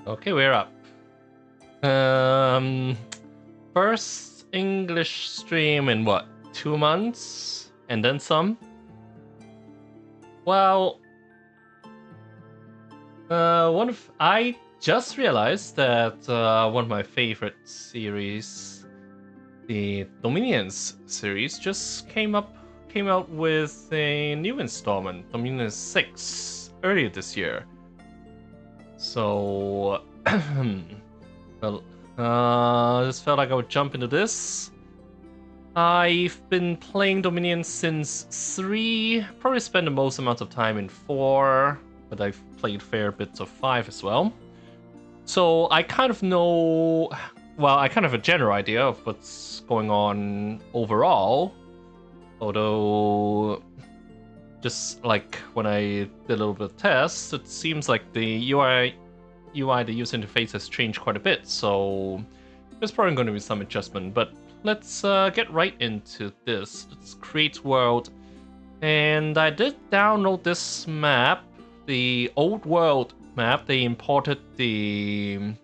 Okay, we're up. Um, first English stream in what, 2 months? And then some? Well, I just realized that one of my favorite series, the Dominions series, just came out with a new installment, Dominions 6, earlier this year. So, well, just felt like I would jump into this. I've been playing Dominion since 3, probably spent the most amount of time in 4, but I've played fair bits of 5 as well. So I kind of know, well, I kind of have a general idea of what's going on overall, although just like when I did a little bit of tests, it seems like the UI, the user interface has changed quite a bit, so there's probably going to be some adjustment, but let's get right into this. Let's create world. And I did download this map, the old world map. They imported the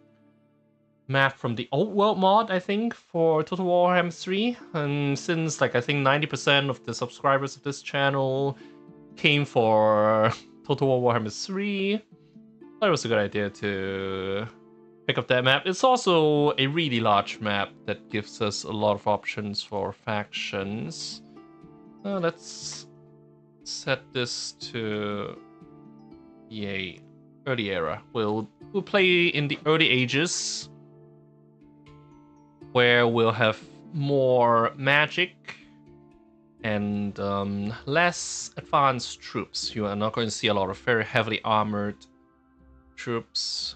map from the old world mod, I think, for Total Warhammer 3. And since, like, I think 90% of the subscribers of this channel came for Total Warhammer 3, I thought it was a good idea to pick up that map. It's also a really large map that gives us a lot of options for factions. Let's set this to early era. We'll play in the early ages, where we'll have more magic and less advanced troops. You are not going to see a lot of very heavily armored troops.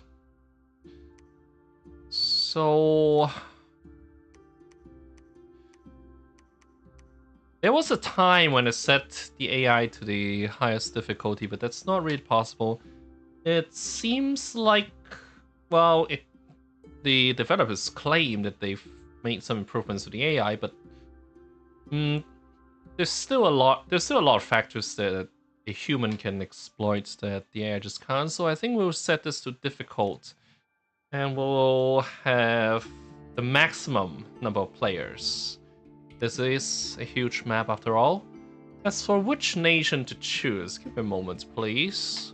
So there was a time when I set the AI to the highest difficulty, but that's not really possible. It seems like, well, the developers claim that they've made some improvements to the AI, but there's still a lot of factors that a human can exploit that the AI just can't. So I think we'll set this to difficult, and we'll have the maximum number of players. This is a huge map after all. As for which nation to choose, give me a moment, please.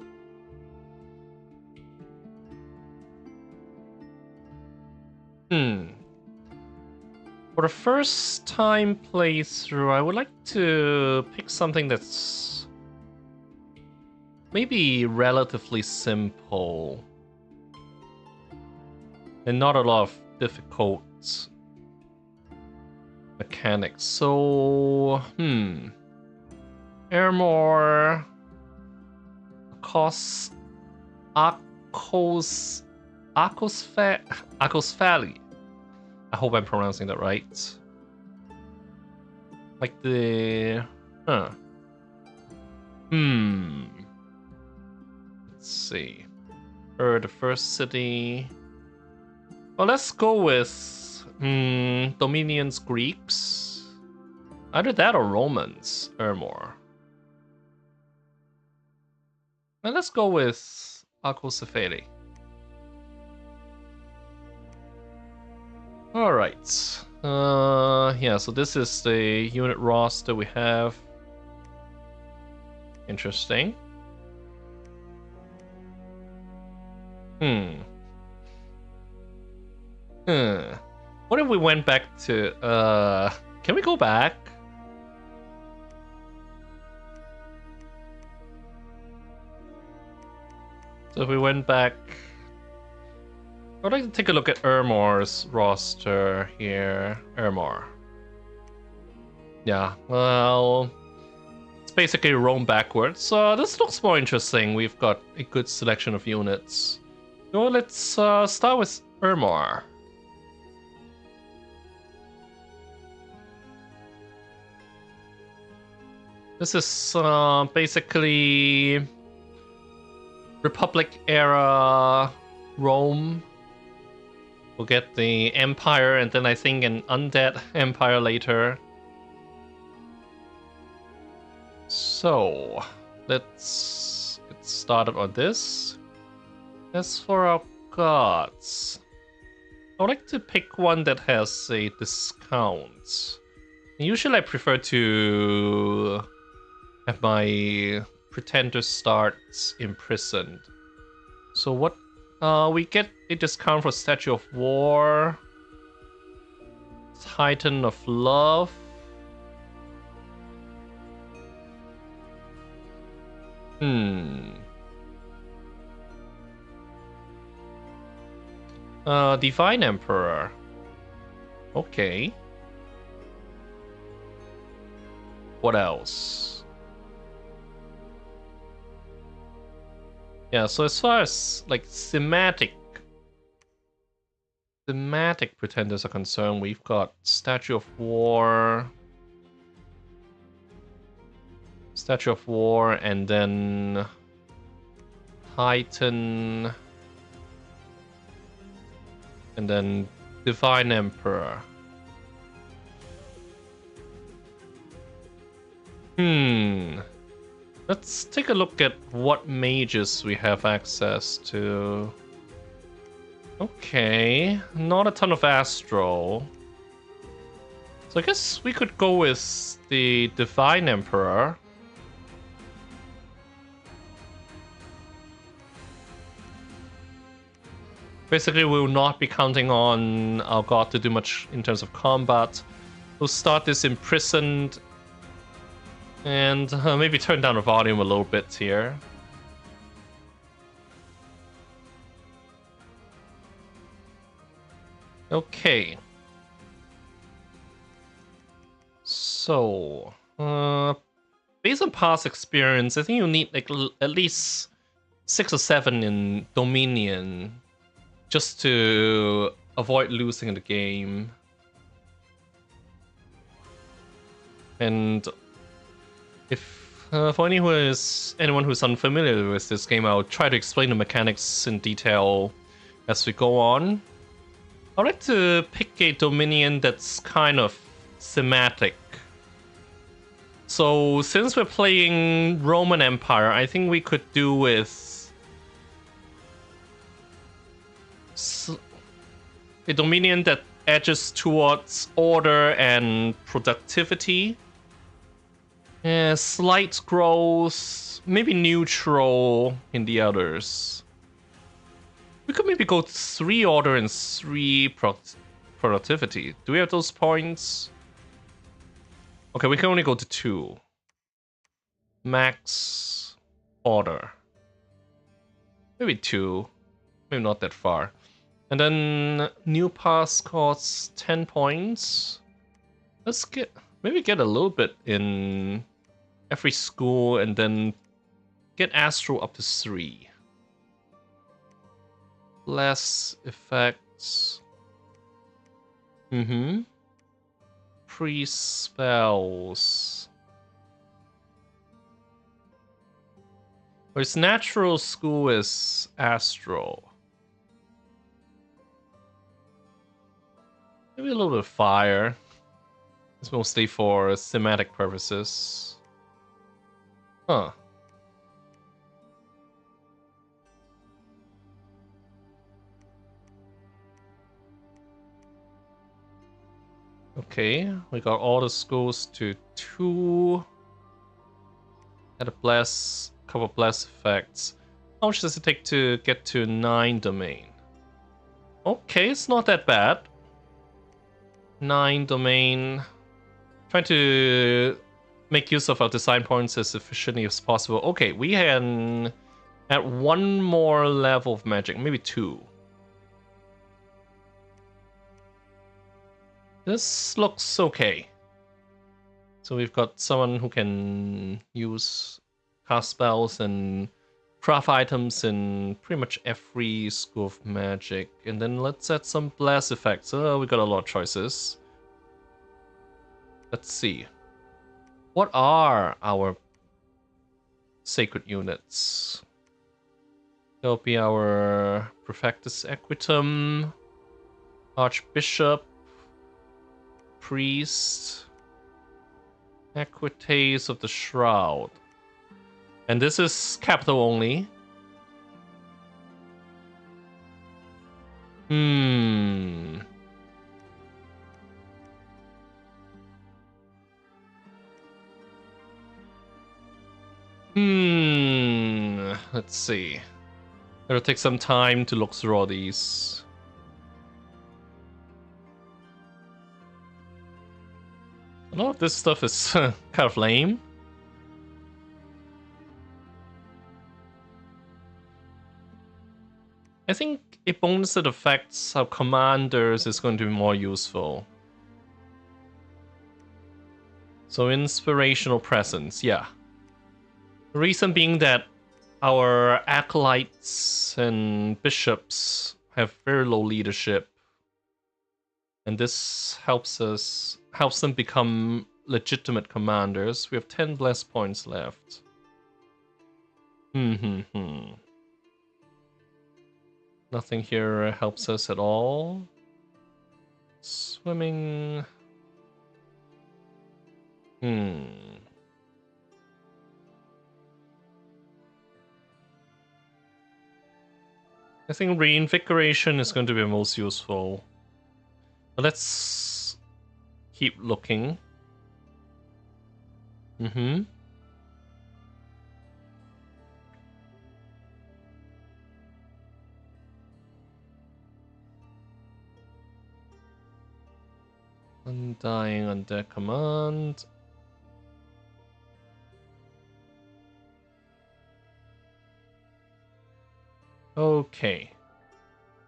For the first time playthrough, I would like to pick something that's maybe relatively simple and not a lot of difficult mechanics. So, Airmore, Akosfali. I hope I'm pronouncing that right. Like the... Let's see. The first city... Well, let's go with... Dominions Greeks. Either that or Romans, Ermor. And let's go with Akosfali. Alright. Yeah, so this is the unit roster we have. Interesting. What if we went back to... Can we go back? So if we went back... I'd like to take a look at Ermor's roster here. Ermor. Yeah, well... It's basically roam backwards. So this looks more interesting. We've got a good selection of units. So let's start with Ermor. This is basically Republic era Rome. We'll get the Empire and then I think an undead Empire later. So let's get started on this. As for our got... I would like to pick one that has a discount. Usually I prefer to have my pretender start imprisoned. So what? We get a discount for Statue of War, Titan of Love. Divine Emperor. Okay. What else? Yeah, so as far as like thematic pretenders are concerned, we've got Statue of War, and then Titan, and then Divine Emperor. Let's take a look at what mages we have access to. Okay, not a ton of Astro. So I guess we could go with the Divine Emperor. Basically, we will not be counting on our god to do much in terms of combat. We'll start this imprisoned and maybe turn down the volume a little bit here. Okay. So, based on past experience, I think you need like at least 6 or 7 in Dominion just to avoid losing the game. And if for anyone who's unfamiliar with this game, I'll try to explain the mechanics in detail as we go on. I'd like to pick a Dominion that's kind of thematic. So since we're playing Roman Empire, I think we could do with a Dominion that edges towards order and productivity. Slight growth, maybe neutral in the others. We could maybe go 3 order and 3 productivity. Do we have those points? Okay, we can only go to 2. Max order. Maybe 2. Maybe not that far. And then new pass costs 10 points. Let's maybe get a little bit in every school and then get Astro up to 3. Less effects. Pre-spells. Whereas natural school is Astro. Maybe a little bit of fire. It's mostly for thematic purposes. Huh. Okay, we got all the schools to 2. Add a couple of blast effects. How much does it take to get to 9 domain? Okay, it's not that bad. 9 domain. Trying to make use of our design points as efficiently as possible. Okay, we can add 1 more level of magic, maybe 2. This looks okay. So we've got someone who can cast spells and craft items in pretty much every school of magic. And then let's add some blast effects. We got a lot of choices. Let's see. What are our sacred units? There'll be our Prefectus Equitum, Archbishop, Priest, Equites of the Shroud. And this is capital only. Hmm. Let's see. It'll take some time to look through all these. A lot of this stuff is kind of lame. I think a bonus that affects our commanders is going to be more useful. So inspirational presence, yeah. The reason being that our acolytes and bishops have very low leadership, and this helps them become legitimate commanders. We have 10 bless points left. Nothing here helps us at all. Swimming. I think reinvigoration is going to be most useful. But let's keep looking. Undying under command. Okay.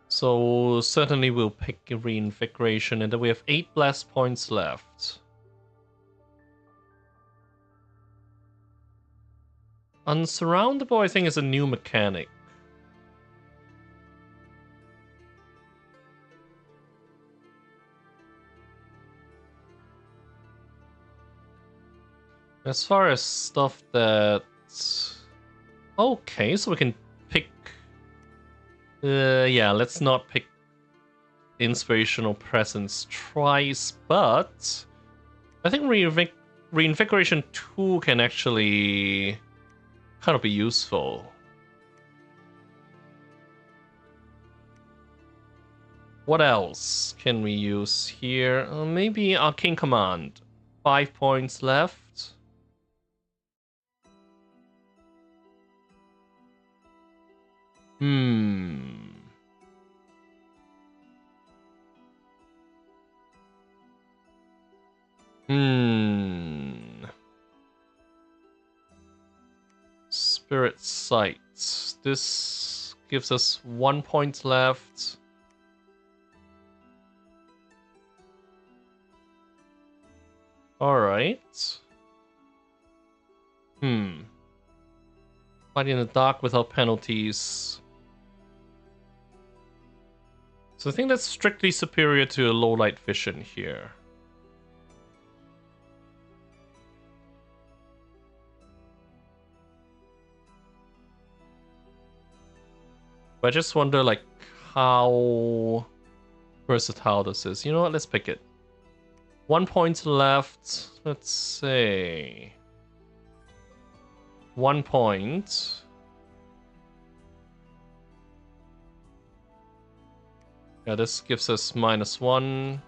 So certainly we'll pick reinvigoration, and then we have 8 blast points left. Unsurroundable, I think, is a new mechanic. As far as stuff that... Okay, so we can pick... yeah, let's not pick Inspirational Presence twice, but... I think Reinvigoration 2 can actually kind of be useful. What else can we use here? Maybe Arcane Command. 5 points left. Spirit Sight. This gives us 1 point left. Alright. Fight in the dark without penalties. So I think that's strictly superior to a low light vision here. But I just wonder, like, how versatile this is. You know what? Let's pick it. 1 point left. Let's say 1 point. Yeah, this gives us -1.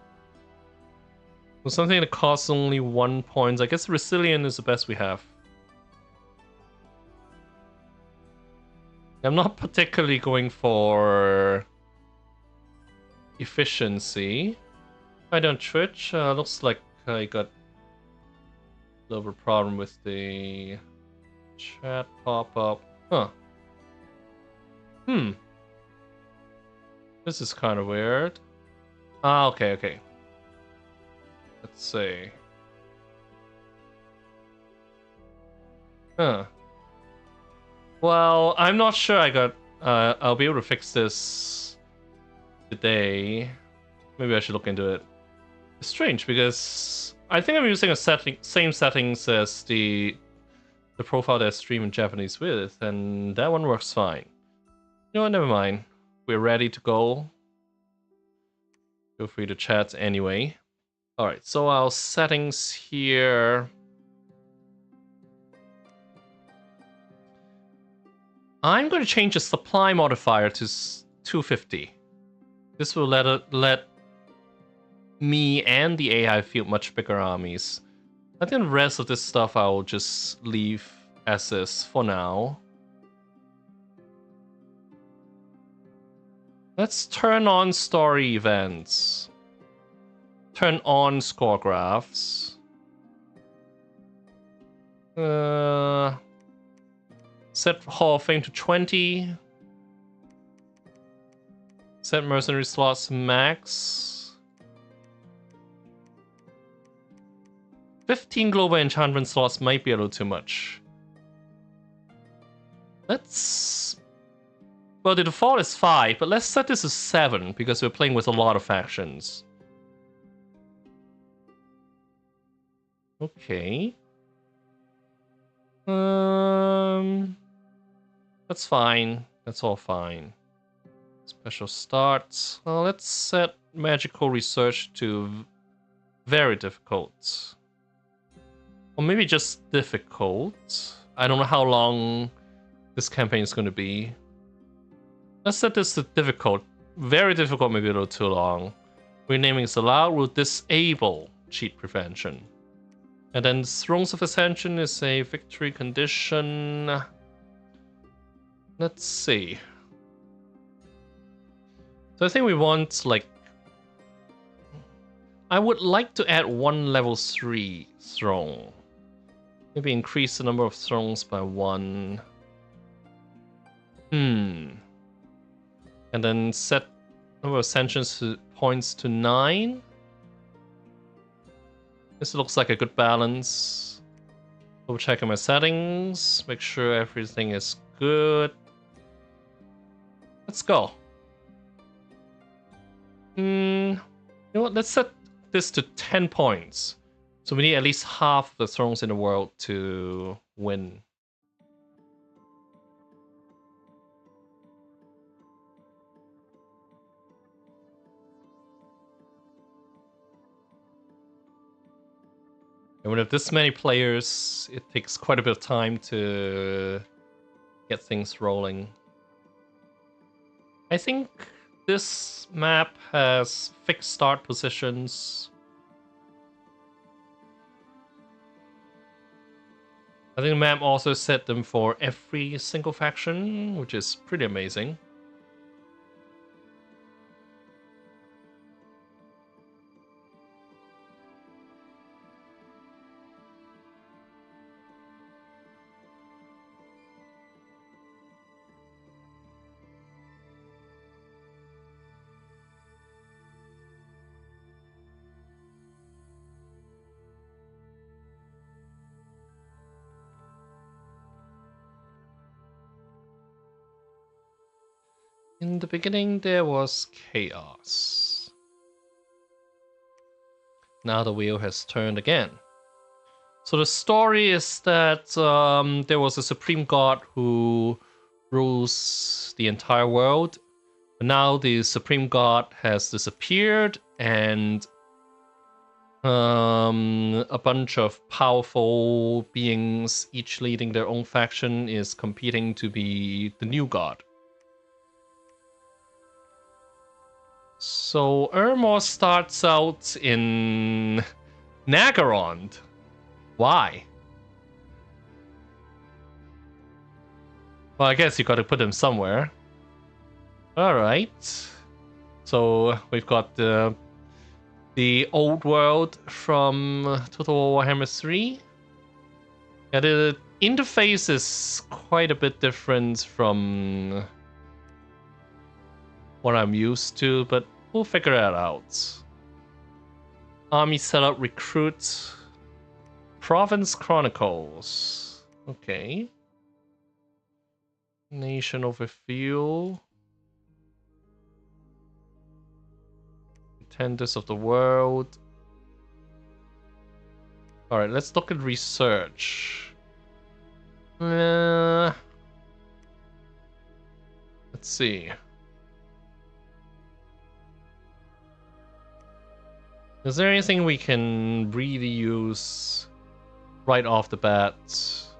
For something that costs only 1 point, I guess Resilient is the best we have. I'm not particularly going for efficiency. I don't Twitch. Looks like I got a little problem with the chat pop-up. Huh. This is kind of weird. Ah, okay. Let's see. Huh. Well, I'm not sure I'll be able to fix this today. Maybe I should look into it. It's strange because I think I'm using a same settings as the profile that I stream in Japanese with, and that one works fine. You know what, never mind. We're ready to go. Feel free to chat anyway. Alright, so our settings here. I'm going to change the supply modifier to 250. This will let me and the AI field much bigger armies. I think the rest of this stuff I'll just leave as is for now. Let's turn on story events. Turn on score graphs. Set Hall of Fame to 20. Set mercenary slots max. 15 global enchantment slots might be a little too much. Let's... Well, the default is 5, but let's set this to 7 because we're playing with a lot of factions. Okay. That's fine. That's all fine. Special starts. Well, let's set magical research to very difficult. Or maybe just difficult. I don't know how long this campaign is going to be. Let's set this to difficult. Very difficult, maybe a little too long. Renaming is allowed. Will disable cheat prevention. And then Thrones of Ascension is a victory condition. Let's see. So I think we want, like... I would like to add 1 level 3 throne. Maybe increase the number of thrones by 1. And then set number of ascensions points to 9. This looks like a good balance. Double checking my settings. Make sure everything is good. Let's go. You know what? Let's set this to 10 points. So we need at least half the thrones in the world to win. And with this many players, it takes quite a bit of time to get things rolling. I think this map has fixed start positions. I think the map also set them for every single faction, which is pretty amazing. In the beginning, there was chaos. Now the wheel has turned again. So the story is that there was a supreme god who rules the entire world. But now the supreme god has disappeared, and a bunch of powerful beings, each leading their own faction, is competing to be the new god. So Ermor starts out in Nagarond. Why? Well, I guess you gotta put him somewhere. Alright. So we've got the old world from Total War Warhammer 3. Yeah, the interface is quite a bit different from what I'm used to, but we'll figure that out. Army setup, recruit, Province Chronicles. Okay. Nation overview. Tenders of the world. Alright, let's look at research. Let's see. Is there anything we can really use right off the bat? It's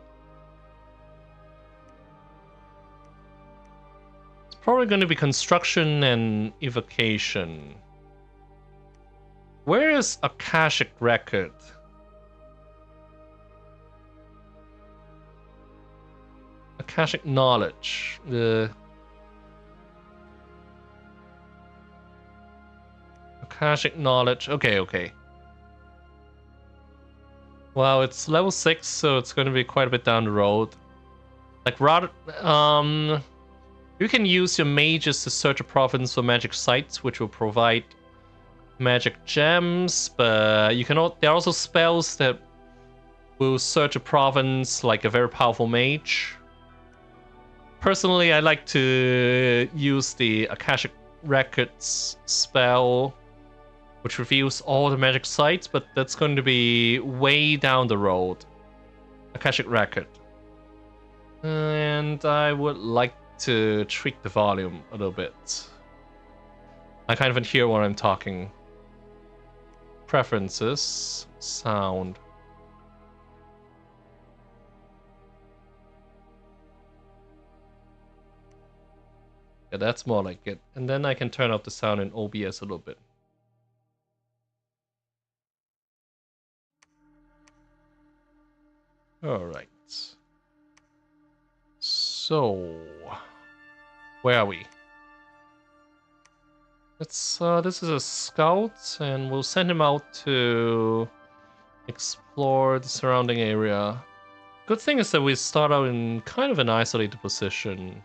probably going to be construction and evocation. Where is Akashic Record? Akashic Knowledge. Akashic Knowledge. Okay. Well, it's level 6, so it's going to be quite a bit down the road. Like, rather, you can use your mages to search a province for magic sites, which will provide magic gems, but you can there are also spells that will search a province like a very powerful mage. Personally, I like to use the Akashic Records spell, which reveals all the magic sites, but that's going to be way down the road. Akashic Record. And I would like to tweak the volume a little bit. I can't even hear what I'm talking. Preferences, sound. Yeah, that's more like it. And then I can turn up the sound in OBS a little bit. Alright. So, where are we? It's this is a scout, and we'll send him out to explore the surrounding area. Good thing is that we start out in kind of an isolated position.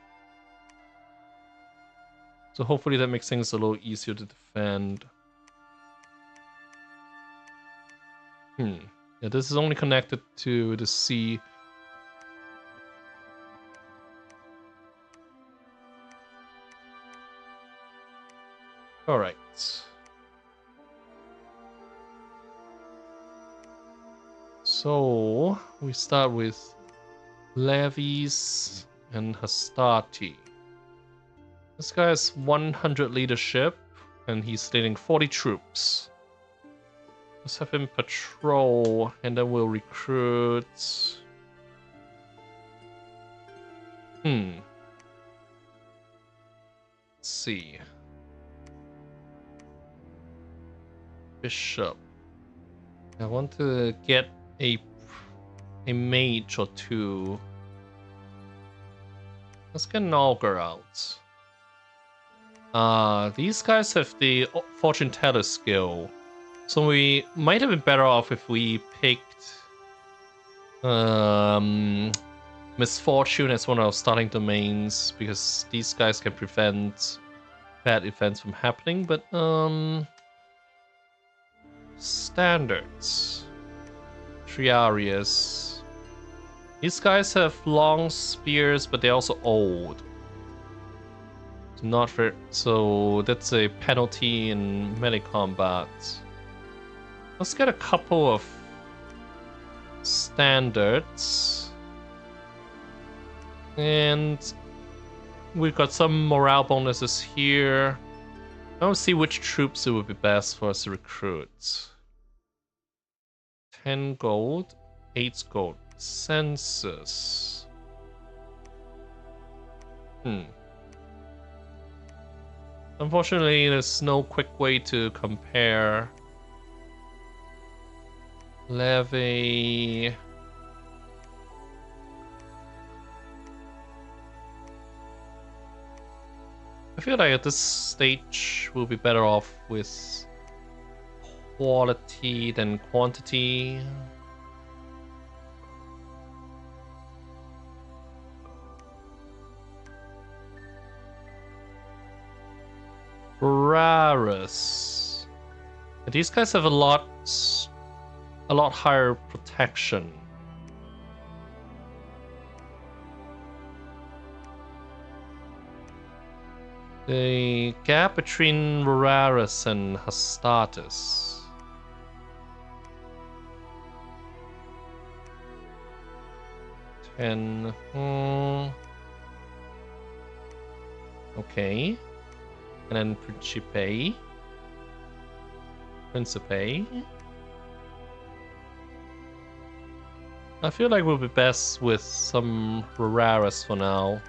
So hopefully that makes things a little easier to defend. Yeah, this is only connected to the sea. Alright. So, we start with Levies and Hastati. This guy has 100 leadership, and he's leading 40 troops. Let's have him patrol, and then we'll recruit... Let's see. Bishop. I want to get a mage or two. Let's get an augur out. These guys have the fortune teller skill, so we might have been better off if we picked misfortune as one of our starting domains, because these guys can prevent bad events from happening. But standards. Triarius. These guys have long spears, but they're also old. Not fair. So that's a penalty in melee combat. Let's get a couple of standards. And we've got some morale bonuses here. I want to see which troops it would be best for us to recruit. 10 gold, 8 gold. Census. Unfortunately, there's no quick way to compare. Levy. I feel like at this stage we'll be better off with quality than quantity. Rarus. These guys have a lot higher protection. The gap between Rarus and Hastatus. Okay. And then Principe. I feel like we'll be best with some Rarus for now.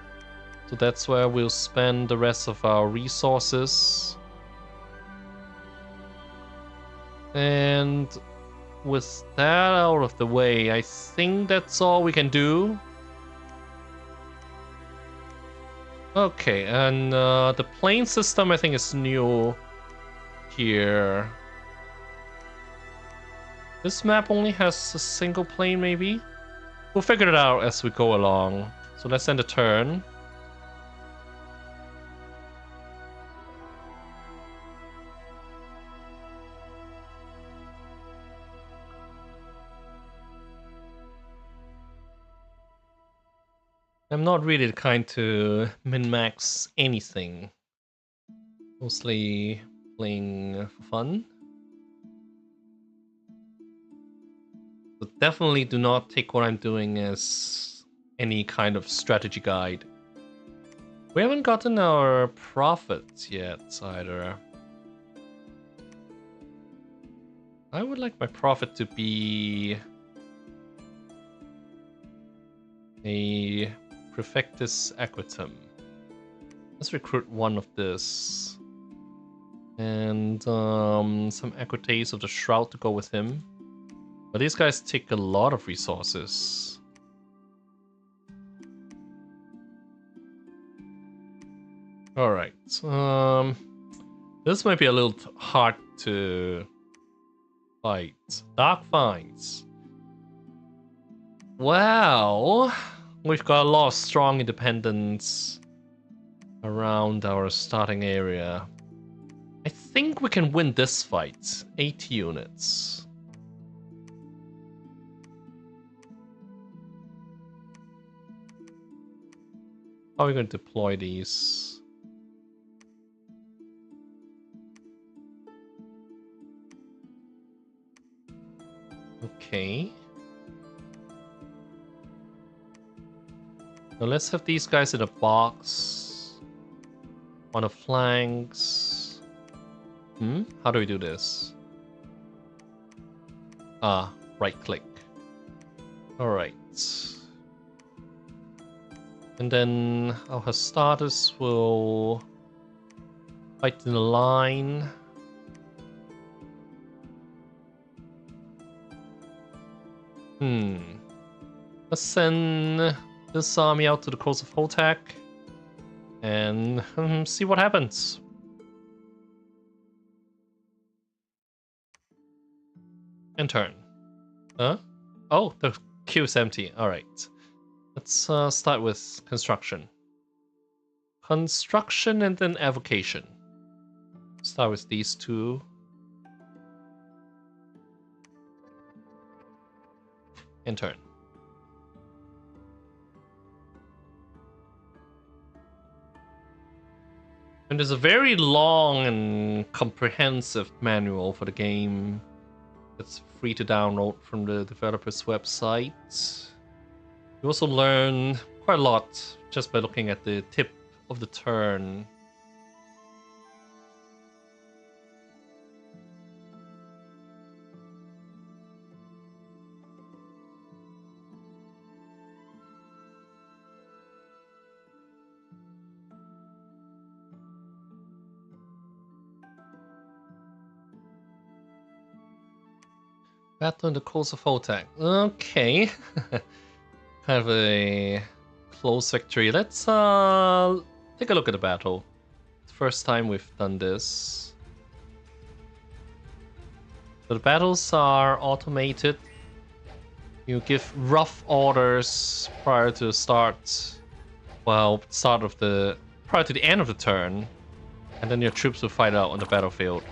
So that's where we'll spend the rest of our resources. And with that out of the way, I think that's all we can do. Okay, and the plane system I think is new here. This map only has a single plane, maybe? We'll figure it out as we go along. So let's end a turn. I'm not really the kind to min-max anything. Mostly playing for fun. But definitely do not take what I'm doing as any kind of strategy guide. We haven't gotten our profits yet either. I would like my profit to be a Prefectus Equitum. Let's recruit one of this. And some Equites of the Shroud to go with him. But these guys take a lot of resources. Alright. This might be a little hard to fight. Dark Vines. Wow. We've got a lot of strong independents around our starting area. I think we can win this fight. 8 units. How are we going to deploy these? Okay. So let's have these guys in a box. On the flanks. How do we do this? Right click. Alright. And then our Hastadus will fight in a line. Let's send this army out to the coast of Hotak and see what happens. And turn. Huh? Oh, the queue is empty. Alright. Let's start with construction. Construction and then evocation. Start with these two. And turn. And there's a very long and comprehensive manual for the game that's free to download from the developer's website. You also learn quite a lot just by looking at the tip of the turn. Battle on the coast of Hotak. Okay. Kind of a close victory. Let's take a look at the battle. First time we've done this. So the battles are automated. You give rough orders prior to the start. Well, prior to the end of the turn. And then your troops will fight out on the battlefield.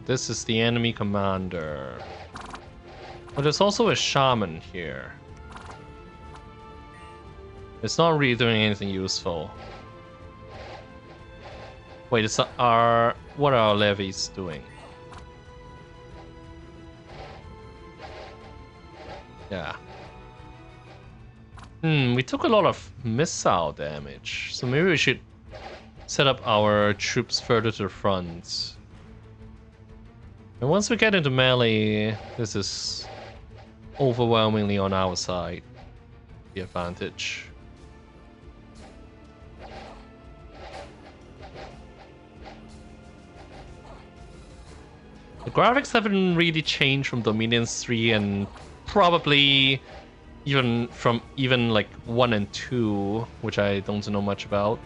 This is the enemy commander. But there's also a shaman here. It's not really doing anything useful. Wait, what are our levies doing? Yeah. We took a lot of missile damage. So maybe we should set up our troops further to the front. And once we get into melee, this is overwhelmingly on our side. The advantage. The graphics haven't really changed from Dominions 3 and probably even from like 1 and 2, which I don't know much about.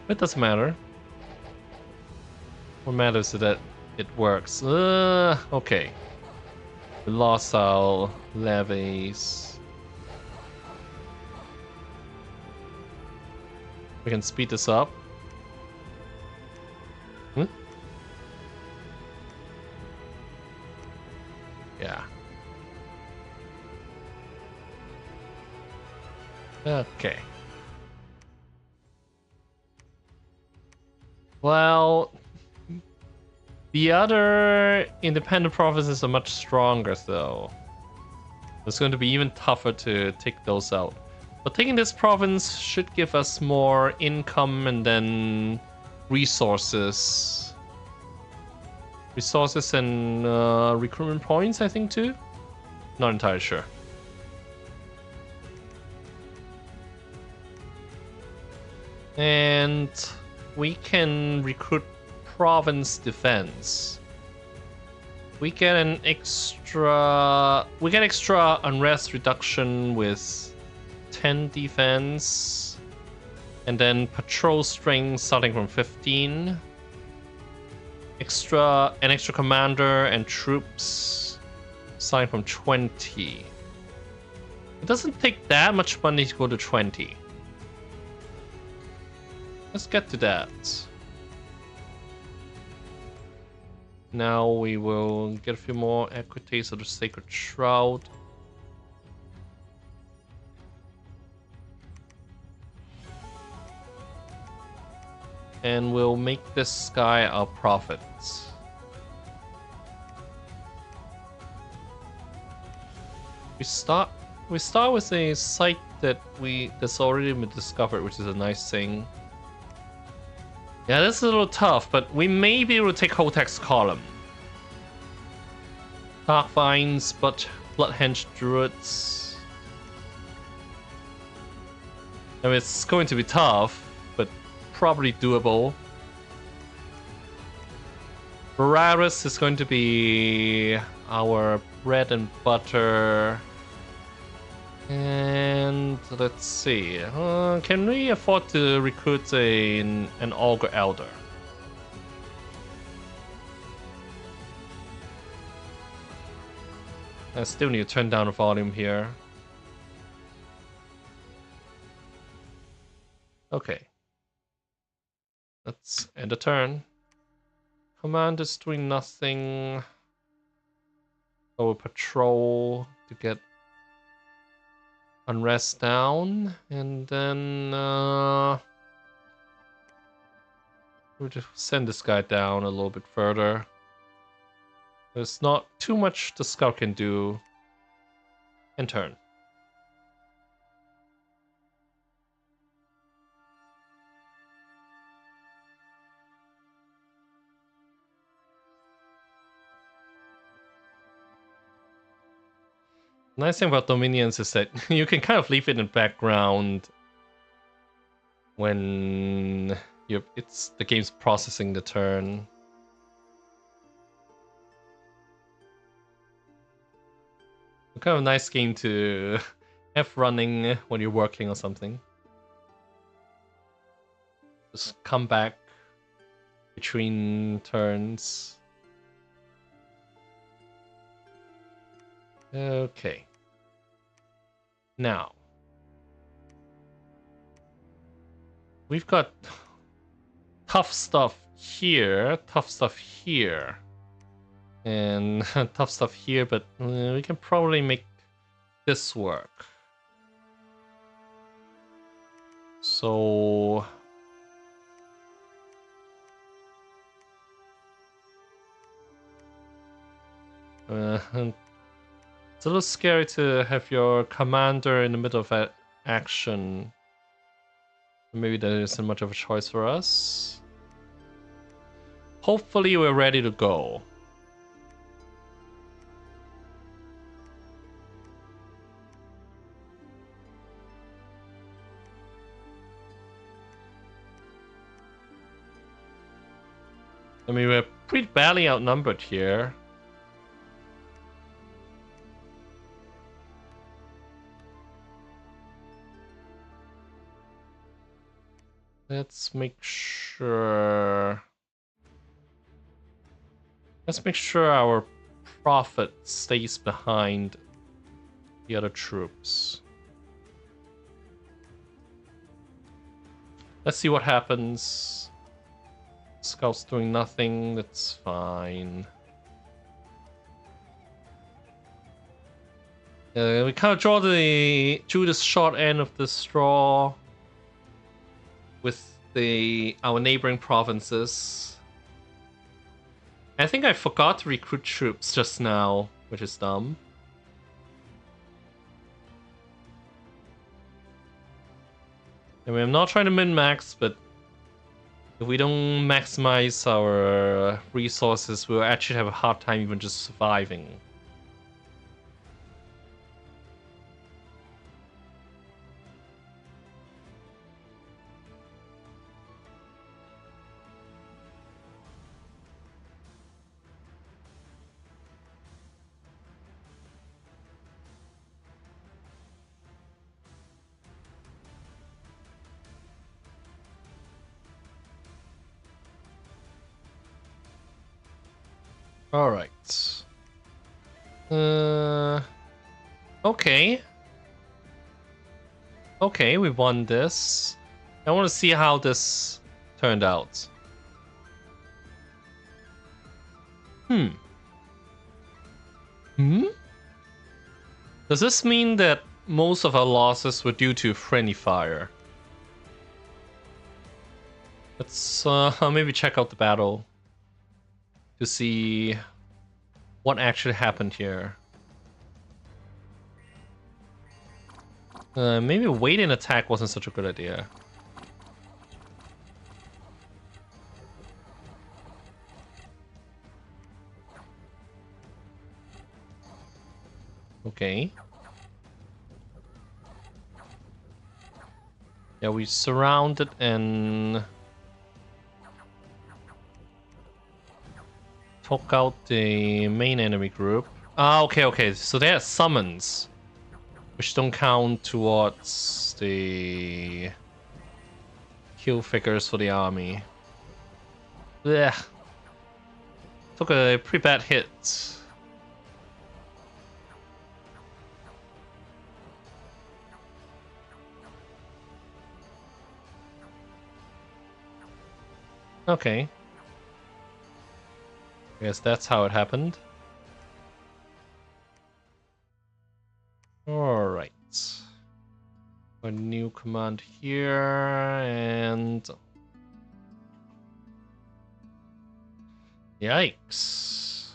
It doesn't matter. What matters is that it works. Okay. We lost our levies. We can speed this up. Yeah. Okay. Well, the other independent provinces are much stronger, though. It's going to be even tougher to take those out. But taking this province should give us more income and then resources. Resources and recruitment points, I think, too? Not entirely sure. And we can recruit province defense. We get an extra... We get extra unrest reduction with 10 defense. And then patrol strength starting from 15. An extra commander and troops starting from 20. It doesn't take that much money to go to 20. Let's get to that. Now we will get a few more equities of the Sacred Shroud. And we'll make this guy our prophet. We start with a site that's already been discovered, which is a nice thing. Yeah, this is a little tough, but we may be able to take Hotek's column. Dark Vines, but Bloodhenge Druids. I mean, it's going to be tough, but probably doable. Veraris is going to be our bread and butter. And let's see, can we afford to recruit an Augur Elder? I still need to turn down the volume here. Okay. Let's end the turn. Command is doing nothing. Our patrol to get unrest down, and then we'll just send this guy down a little bit further. There's not too much the scout can do. And turn. Nice thing about Dominions is that you can kind of leave it in the background when the game's processing the turn. It's kind of a nice game to have running when you're working or something. Just come back between turns. Okay. Now, we've got tough stuff here, and tough stuff here, but we can probably make this work. So... it's a little scary to have your commander in the middle of action. Maybe there isn't much of a choice for us. Hopefully we're ready to go. I mean, we're pretty badly outnumbered here. Let's make sure... Let's make sure our prophet stays behind the other troops. Let's see what happens. Scout's doing nothing, that's fine. We kind of drew the short end of the straw with our neighboring provinces. I think I forgot to recruit troops just now, which is dumb. I mean, I'm not trying to min-max, but if we don't maximize our resources, we'll actually have a hard time even just surviving. All right. Okay. Okay, we won this. I want to see how this turned out. Hmm. Does this mean that most of our losses were due to friendly fire? Let's maybe check out the battle to see what actually happened here. Maybe waiting attack wasn't such a good idea. Okay. Yeah, we surrounded and took out the main enemy group. Ah, okay. So they are summons, which don't count towards the kill figures for the army. Yeah. Took a pretty bad hit. Okay. I guess that's how it happened. Alright. A new command here, and... Yikes.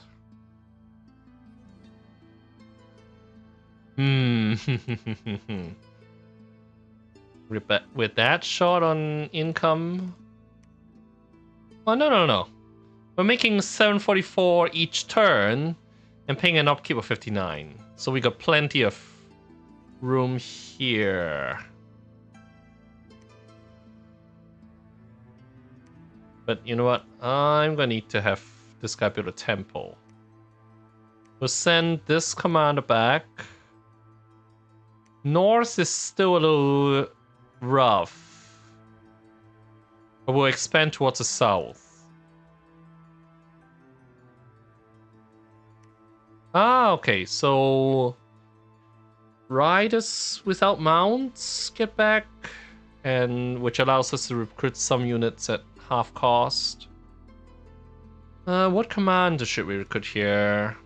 With that shot on income... Oh, no. We're making 744 each turn and paying an upkeep of 59. So we got plenty of room here. But you know what? I'm gonna need to have this guy build a temple. We'll send this commander back. North is still a little rough. But we'll expand towards the south. Ah, okay, so riders without mounts get back, and which allows us to recruit some units at half cost. What commander should we recruit here?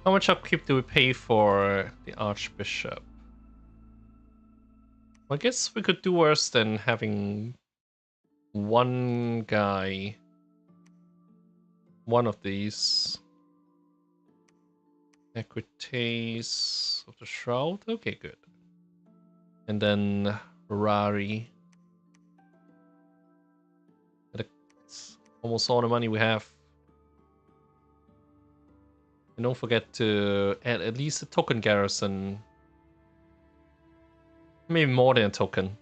How much upkeep do we pay for the Archbishop? Well, I guess we could do worse than having one guy. One of these. Equites of the Shroud. Okay, good. And then Rari. That's almost all the money we have. And don't forget to add at least a token garrison. Maybe more than a token.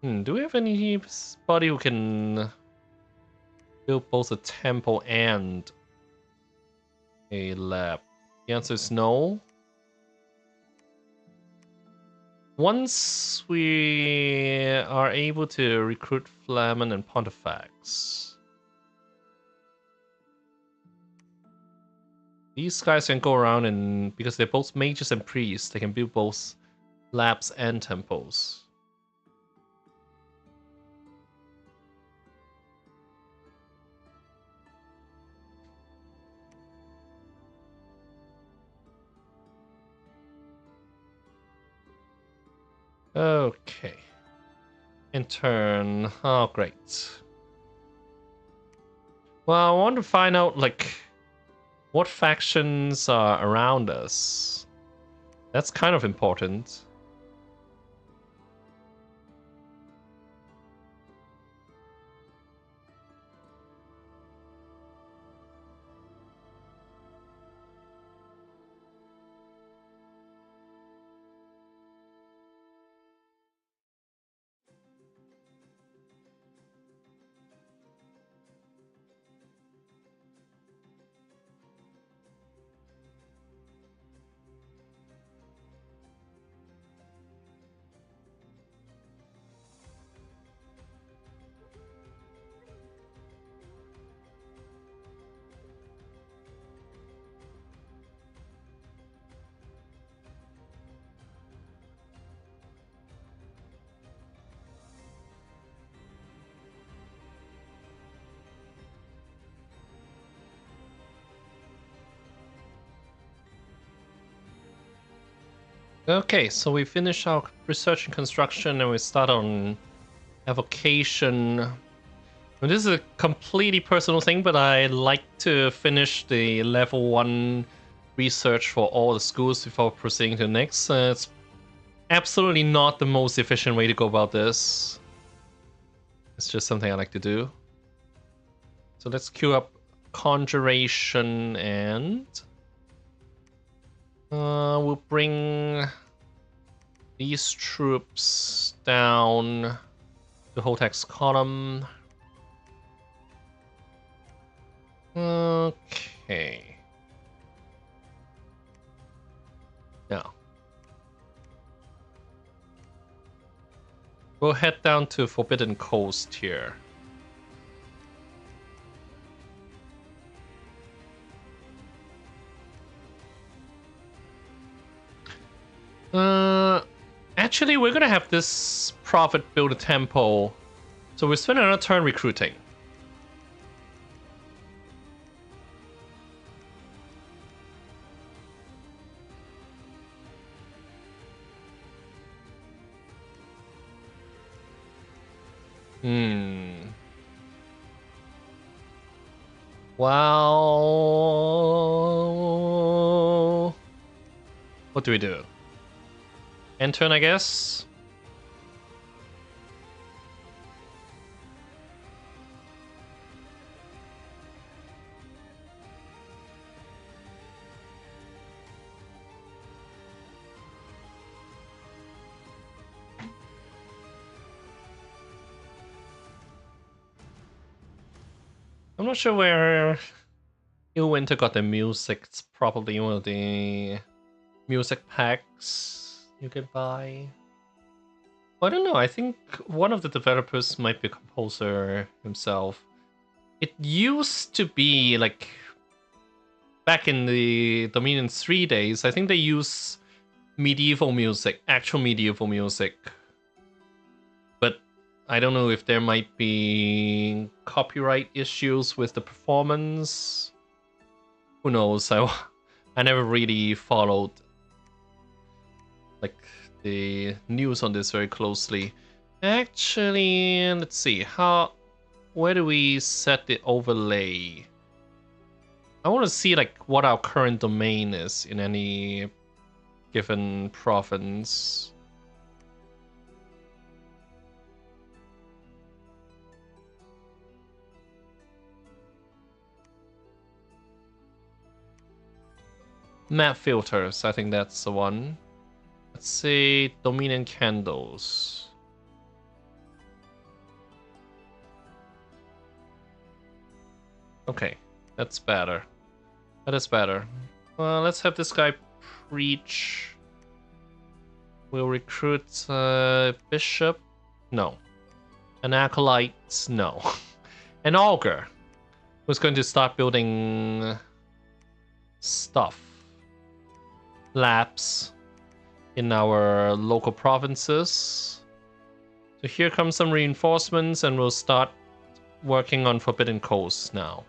Do we have anybody who can build both a temple and a lab? The answer is no. Once we are able to recruit Flamen and Pontifex, these guys can go around and, because they're both mages and priests, they can build both labs and temples. Okay. In turn. Oh, great. Well, I want to find out, like, what factions are around us. That's kind of important. Okay, so we finish our research and construction and we start on evocation. And this is a completely personal thing, but I like to finish the level 1 research for all the schools before proceeding to the next. It's absolutely not the most efficient way to go about this. It's just something I like to do. So let's queue up Conjuration and we'll bring these troops down the Hotex column. Okay. Now we'll head down to Forbidden Coast here. Actually, we're gonna have this prophet build a temple, so we spend another turn recruiting. Well, what do we do? End turn, I guess. I'm not sure where Illwinter got the music. It's probably one of the music packs you can buy. Well, I don't know. I think one of the developers might be a composer himself. It used to be like back in the Dominion 3 days. I think they use medieval music, actual medieval music. But I don't know if there might be copyright issues with the performance. Who knows? I never really followed like the news on this very closely. Actually, let's see. Where do we set the overlay? I want to see like what our current domain is in any given province. Map filters, I think that's the one. Let's see, Dominion candles. Okay, that's better. That is better. Let's have this guy preach. We'll recruit Bishop. No. An Acolyte. No. An Augur. Who's going to start building stuff. Labs in our local provinces. So here comes some reinforcements and we'll start working on Forbidden Coast now.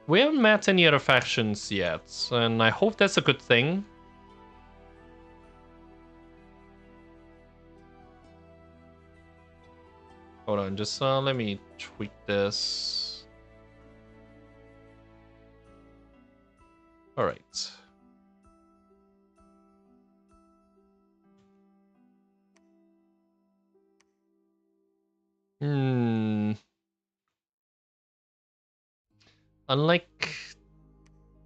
We haven't met any other factions yet, and I hope that's a good thing. Hold on, just let me tweak this. Alright. Unlike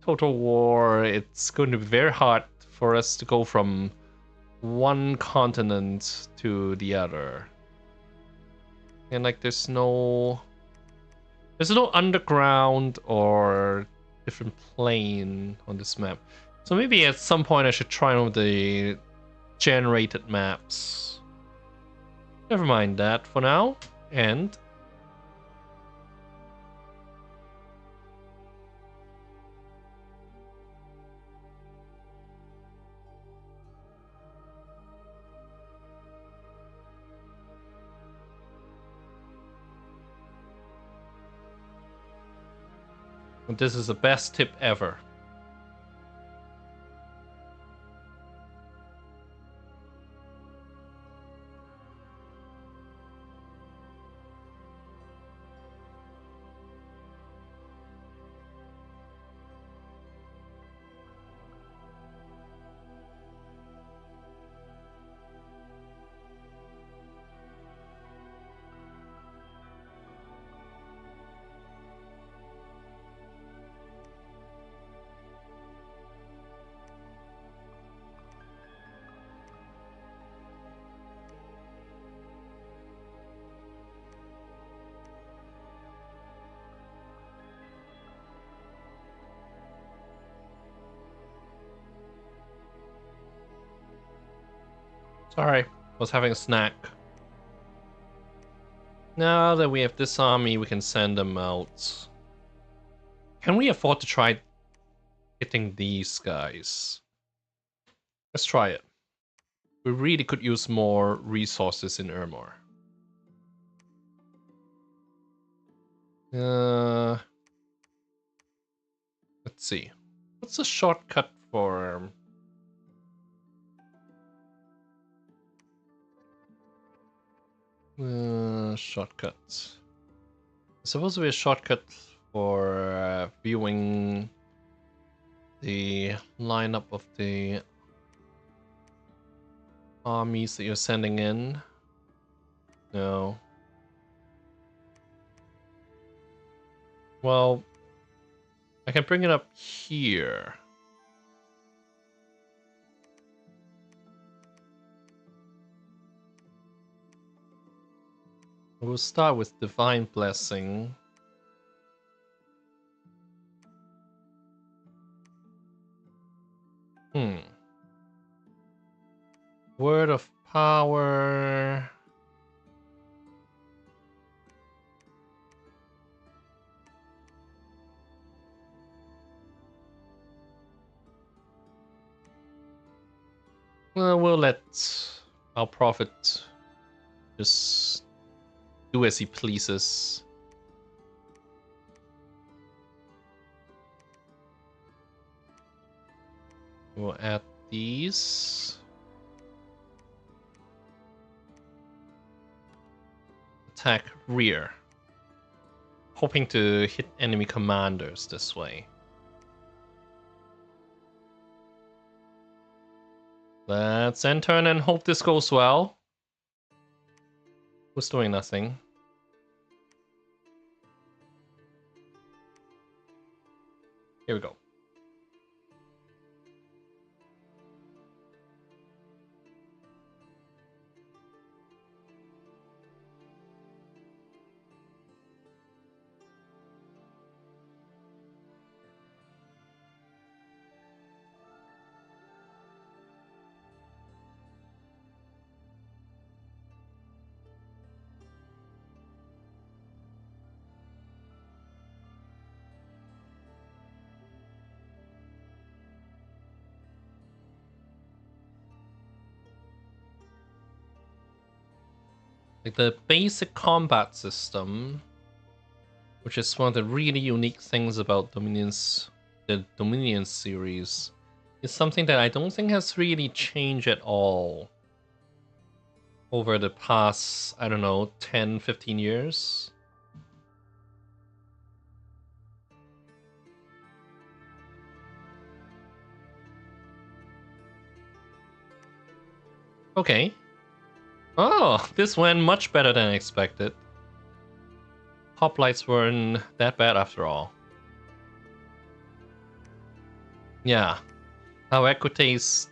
Total War, it's going to be very hard for us to go from one continent to the other. And like there's no underground or different plane on this map. So maybe at some point I should try one of the generated maps. Never mind that for now. And this is the best tip ever. Sorry, was having a snack. Now that we have this army, we can send them out. Can we afford to try hitting these guys? Let's try it. We really could use more resources in Ermor. Let's see. What's the shortcut for... shortcuts. It's supposed to be a shortcut for viewing the lineup of the armies that you're sending in. No. Well, I can bring it up here. We'll start with Divine Blessing. Word of Power. Well, we'll let our prophet just do as he pleases. We'll add these. Attack rear. Hoping to hit enemy commanders this way. Let's end turn and hope this goes well. Who's doing nothing? Here we go. Like the basic combat system, which is one of the really unique things about the Dominion series, is something that I don't think has really changed at all over the past, I don't know, 10, 15 years. Okay. Oh, this went much better than I expected. Hoplites weren't that bad after all. Yeah. Our equities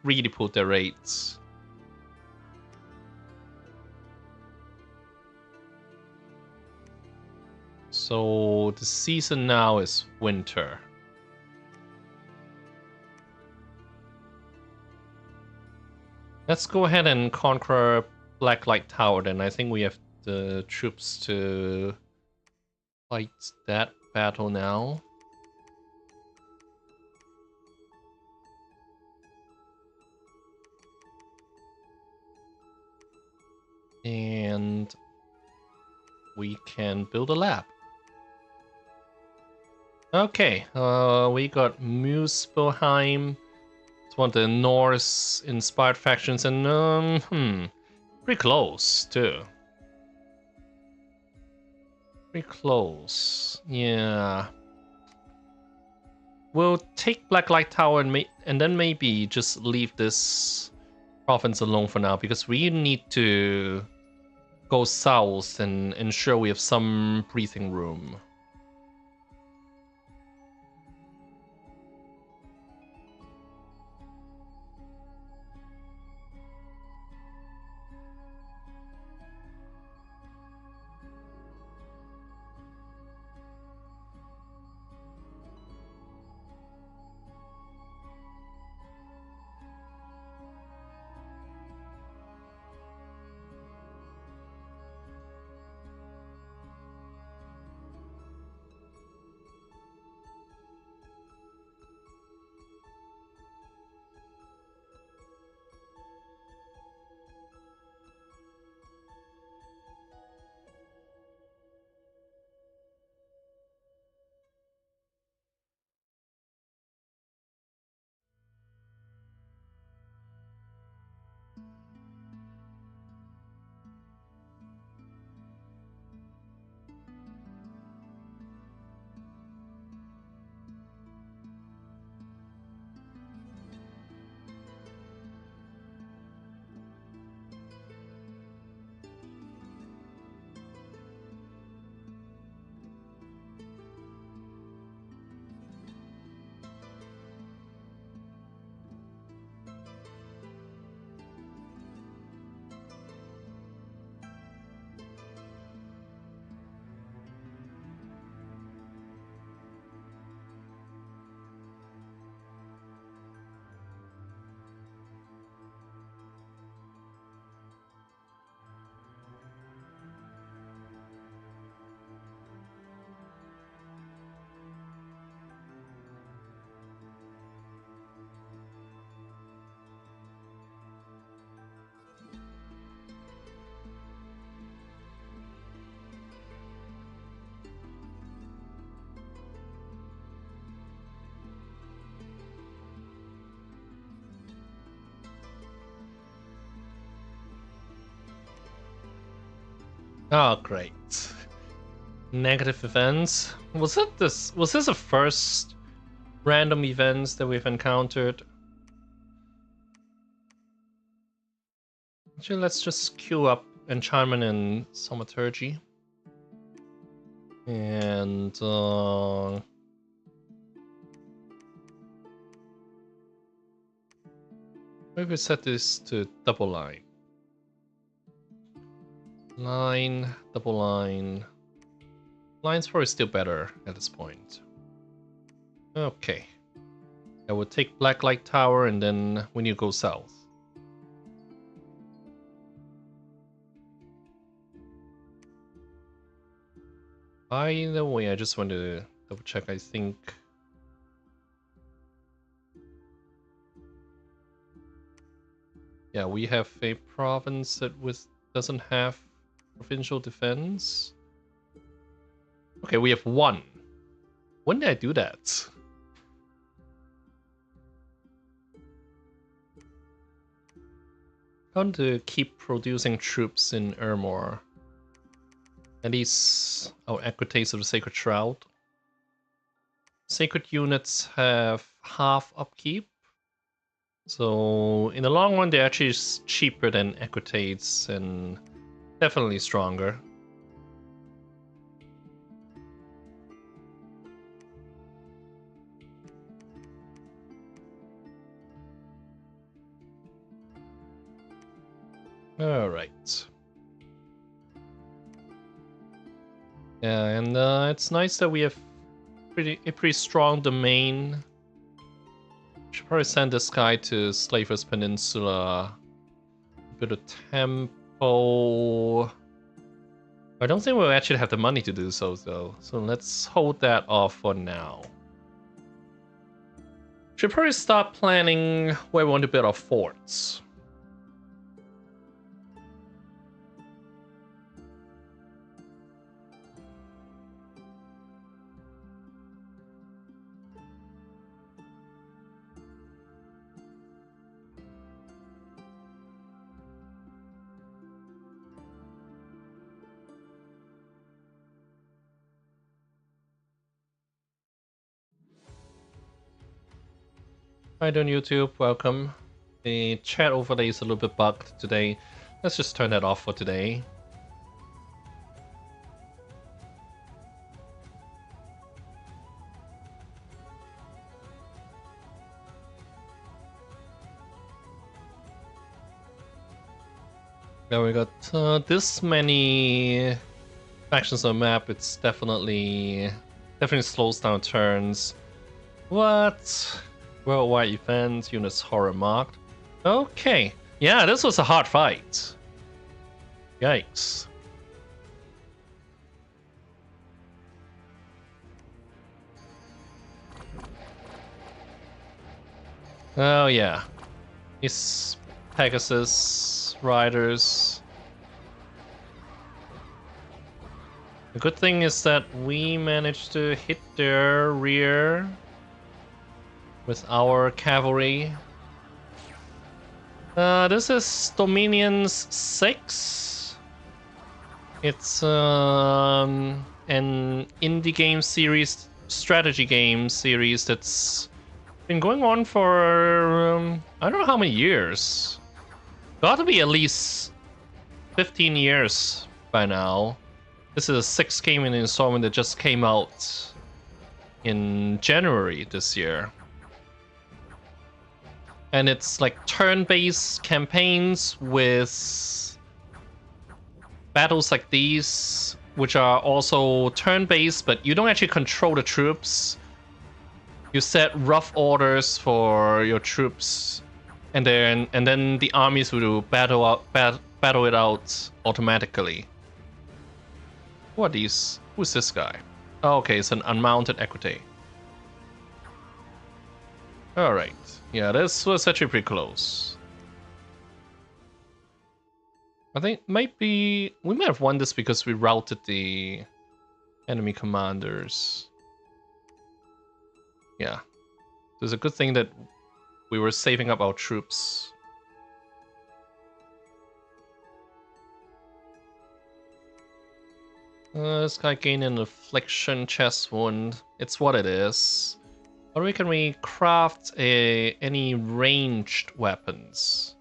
really pulled their rates. So the season now is winter. Let's go ahead and conquer Blacklight Tower then. I think we have the troops to fight that battle now. And we can build a lab. Okay, we got Muspelheim. It's one of the Norse-inspired factions, and pretty close too. Pretty close, yeah. We'll take Blacklight Tower and then maybe just leave this province alone for now, because we need to go south and ensure we have some breathing room. Oh, great. Negative events. Was this the first random events that we've encountered? Actually, let's just queue up Enchantment and Thaumaturgy. And maybe set this to double line. Line, double line. Line's probably still better at this point. Okay. I will take Blacklight Tower and then we need to go south. By the way, I just want to double check. I think yeah, we have a province that with doesn't have provincial defense. Okay, we have 1. When did I do that? I want to keep producing troops in Ermor. At least our Equites of the Sacred Shroud. Sacred units have half upkeep. So in the long run, they're actually cheaper than Equites and definitely stronger. All right. Yeah, and it's nice that we have a pretty strong domain. Should probably send this guy to Slavers Peninsula. A bit of tempo. I don't think we'll actually have the money to do so, though. So let's hold that off for now. Should probably start planning where we want to build our forts. Hi, on YouTube, welcome. The chat overlay is a little bit bugged today. Let's just turn that off for today. Now we got this many factions on the map. It's definitely slows down turns. What? Worldwide event, units horror marked. Okay. Yeah, this was a hard fight. Yikes. Oh yeah. These Pegasus riders. The good thing is that we managed to hit their rear with our cavalry. This is Dominions 6. It's an indie game series, strategy game series that's been going on for I don't know how many years. Got to be at least 15 years by now. This is a 6th game in installment that just came out in January this year. And it's like turn-based campaigns with battles like these, which are also turn-based, but you don't actually control the troops. You set rough orders for your troops, and then the armies will battle it out automatically. Who are these? Who's this guy? Oh, okay, it's an unmounted Equite. Alright. Yeah, this was actually pretty close. I think we might have won this because we routed the enemy commanders. Yeah. It's a good thing that we were saving up our troops. This guy gained an affliction chest wound. It's what it is. Or can we craft any ranged weapons?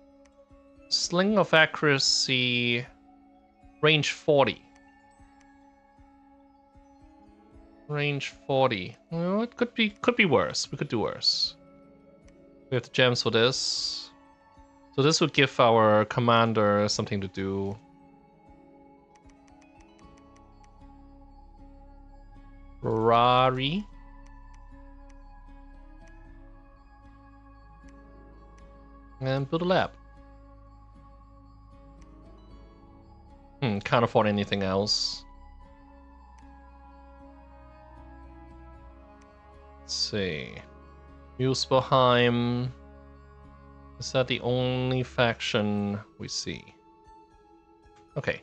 Sling of accuracy, range 40. Range 40. Well, it could be worse. We could do worse. We have the gems for this. So this would give our commander something to do. Rari. And build a lab. Can't afford anything else. Let's see. Muspelheim. Is that the only faction we see? Okay.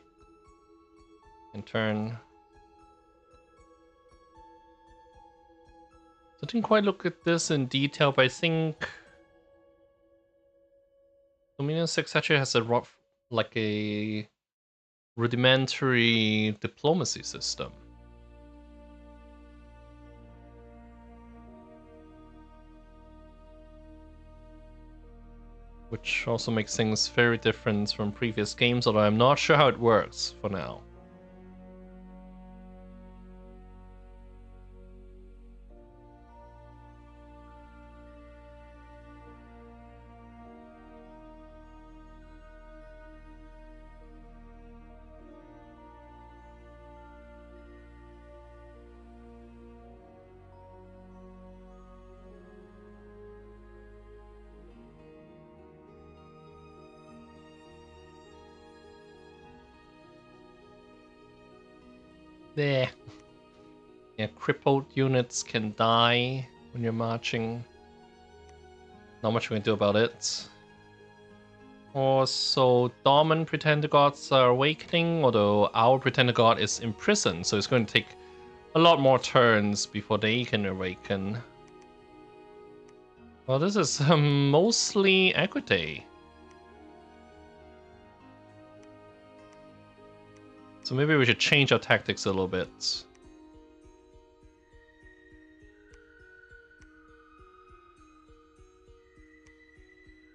In turn. I didn't quite look at this in detail, but I think Dominion 6 actually has like a rudimentary diplomacy system. Which also makes things very different from previous games, although I'm not sure how it works for now. There. Yeah, crippled units can die when you're marching. Not much we can do about it. Also, dormant pretender gods are awakening, although our pretender god is imprisoned, so it's going to take a lot more turns before they can awaken. Well, this is mostly Equite. So maybe we should change our tactics a little bit.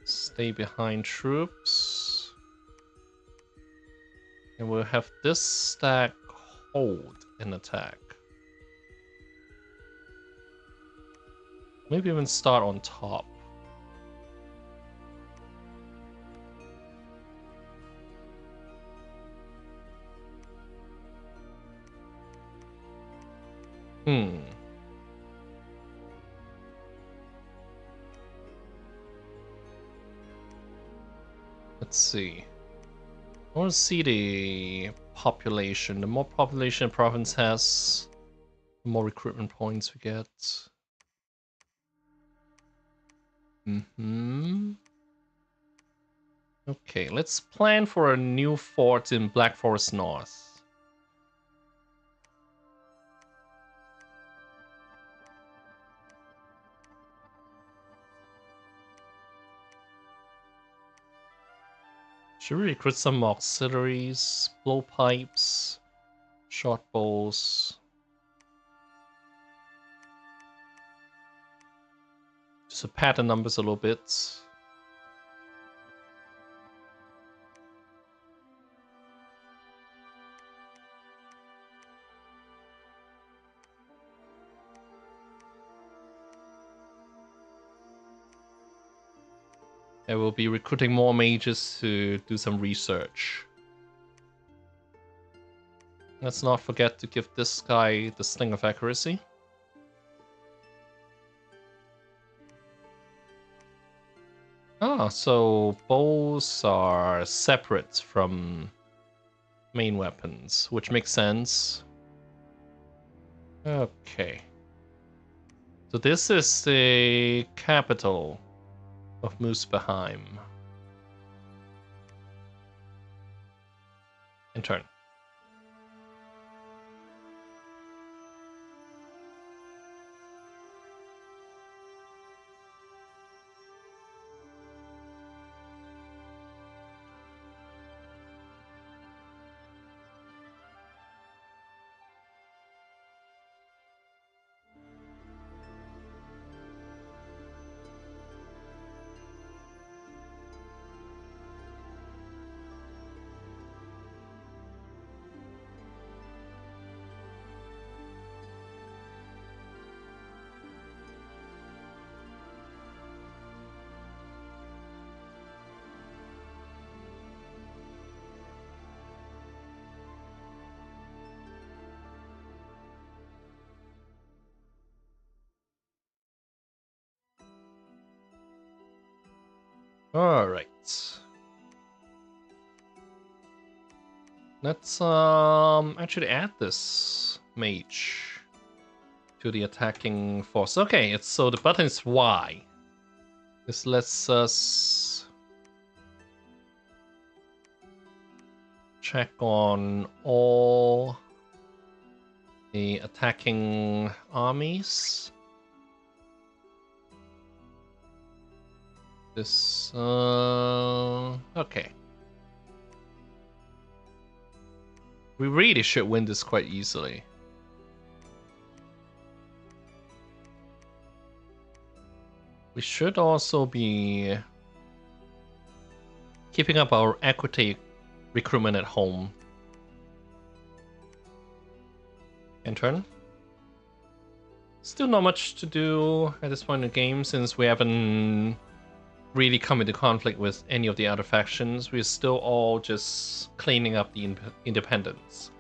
Stay behind troops. And we'll have this stack hold in attack. Maybe even start on top. Let's see. I want to see the population. The more population a province has, the more recruitment points we get. Okay, let's plan for a new fort in Black Forest North. Should we recruit some auxiliaries, blowpipes, short bows? Just to pad the numbers a little bit. I will be recruiting more mages to do some research. Let's not forget to give this guy the Sling of Accuracy. Ah, so bows are separate from main weapons, which makes sense. Okay. So this is the capital of Muspelheim. In turn. All right. Let's actually add this mage to the attacking force. Okay, so the button is Y. This lets us check on all the attacking armies. This, okay. We really should win this quite easily. We should also be keeping up our equity recruitment at home. End turn. Still not much to do at this point in the game since we haven't really come into conflict with any of the other factions. We're still all just cleaning up the independence.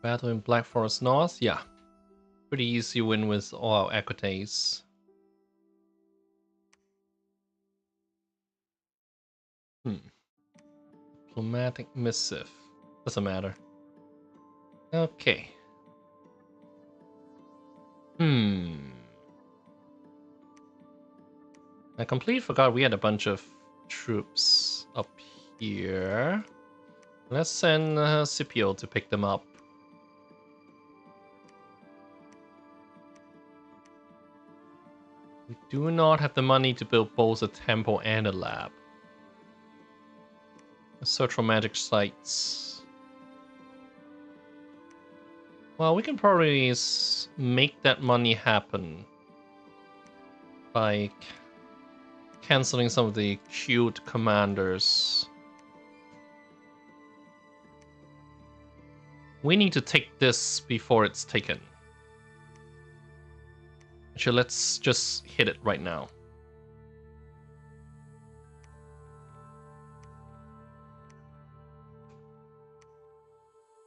Battle in Black Forest North, yeah. Pretty easy win with all our equities. Diplomatic missive. Doesn't matter. Okay. I completely forgot we had a bunch of troops up here. Let's send Scipio to pick them up. We do not have the money to build both a temple and a lab. Let's search for magic sites. Well, we can probably make that money happen by canceling some of the cute commanders. We need to take this before it's taken. Actually, let's just hit it right now.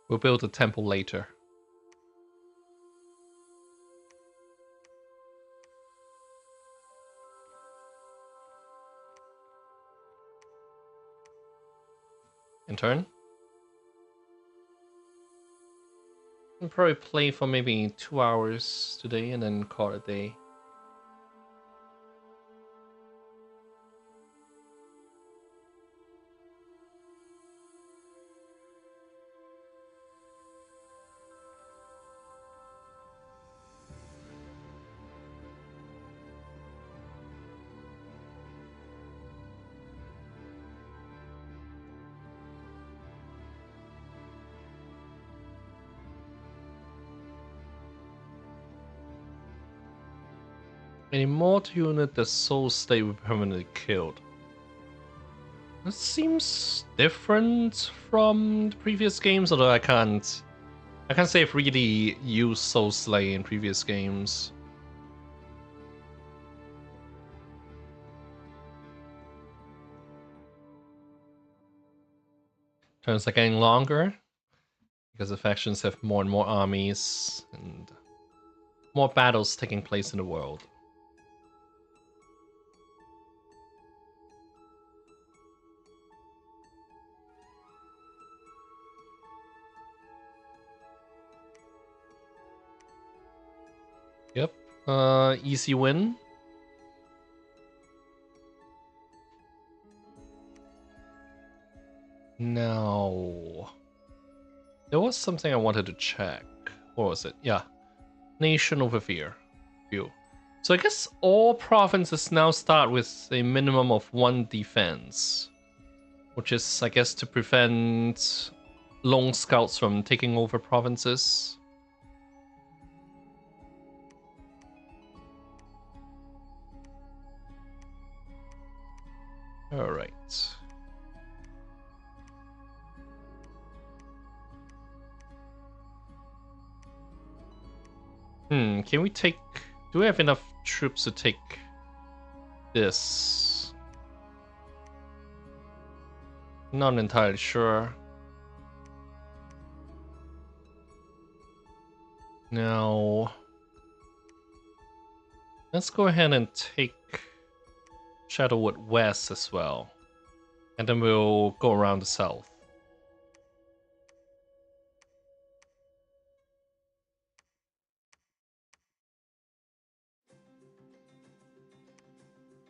We'll build a temple later. In turn. I'll probably play for maybe 2 hours today and then call it a day. Any mortal unit that soul state will be permanently killed. This seems different from the previous games, although I can't say I've really used soul slay in previous games. Turns are getting longer because the factions have more and more armies and more battles taking place in the world. Yep, easy win. Now, there was something I wanted to check. What was it? Yeah, nation overview. So I guess all provinces now start with a minimum of 1 defense, which is, I guess, to prevent lone scouts from taking over provinces. All right. Can we take... Do we have enough troops to take this? Not entirely sure. Now... Let's go ahead and take Shadowwood West as well. And then we'll go around the south.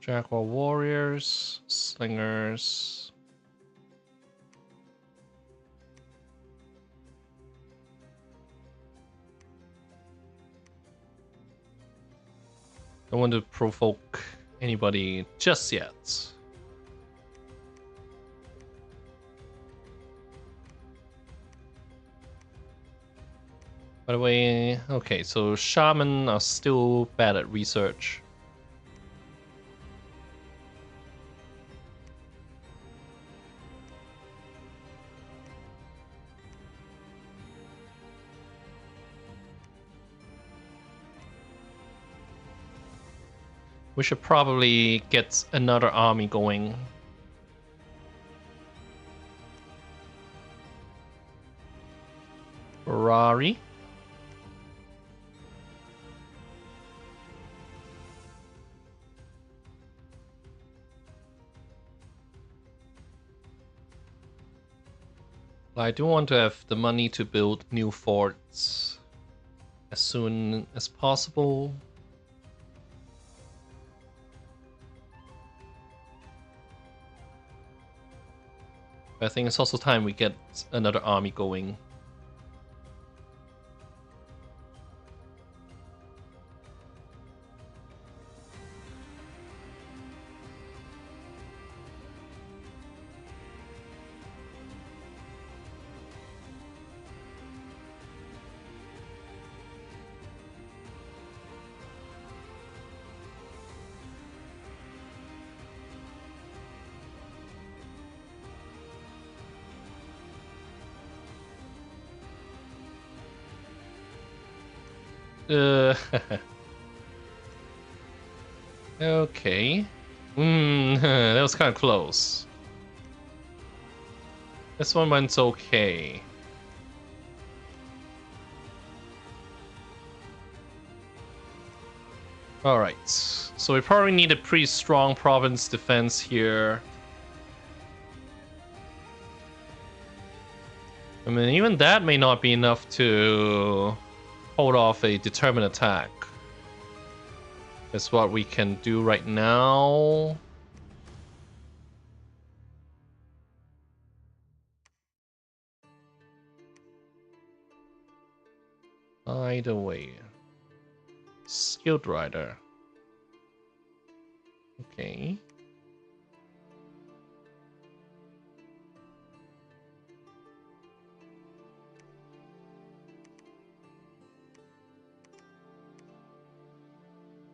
Jaguar Warriors, Slingers. Don't want to provoke anybody just yet. By the way, okay, so Shaman are still bad at research. We should probably get another army going. Ferrari. I do want to have the money to build new forts as soon as possible. I think it's also time we get another army going. Okay. That was kind of close. This one went okay. Alright, so we probably need a pretty strong province defense here. I mean, even that may not be enough to hold off a determined attack. That's what we can do right now. Either way. Skilled Rider. Okay.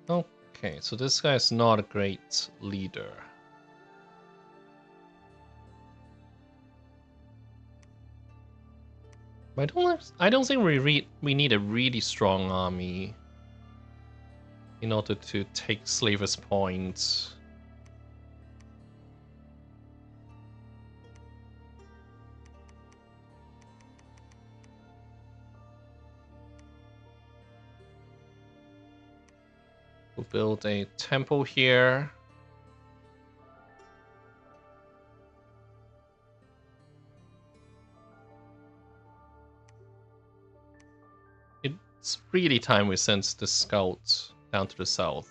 Okay, so this guy is not a great leader. I don't think we need a really strong army in order to take Slaver's Point. We'll build a temple here. It's really time we sent the scout down to the south.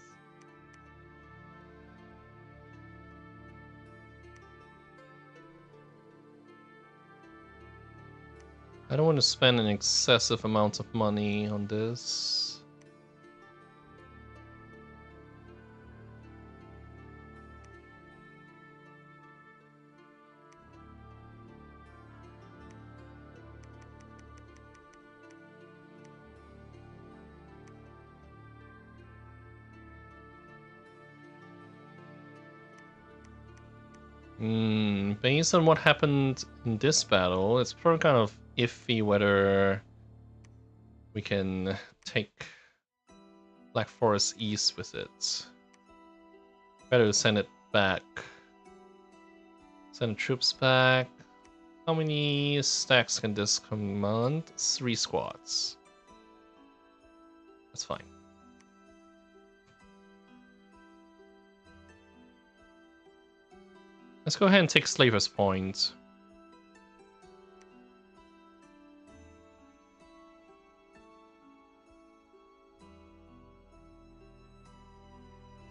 I don't want to spend an excessive amount of money on this. Based on what happened in this battle, it's probably kind of iffy whether we can take Black Forest East with it. Better send it back. Send troops back. How many stacks can this command? 3 squads. That's fine. Let's go ahead and take Slaver's Point.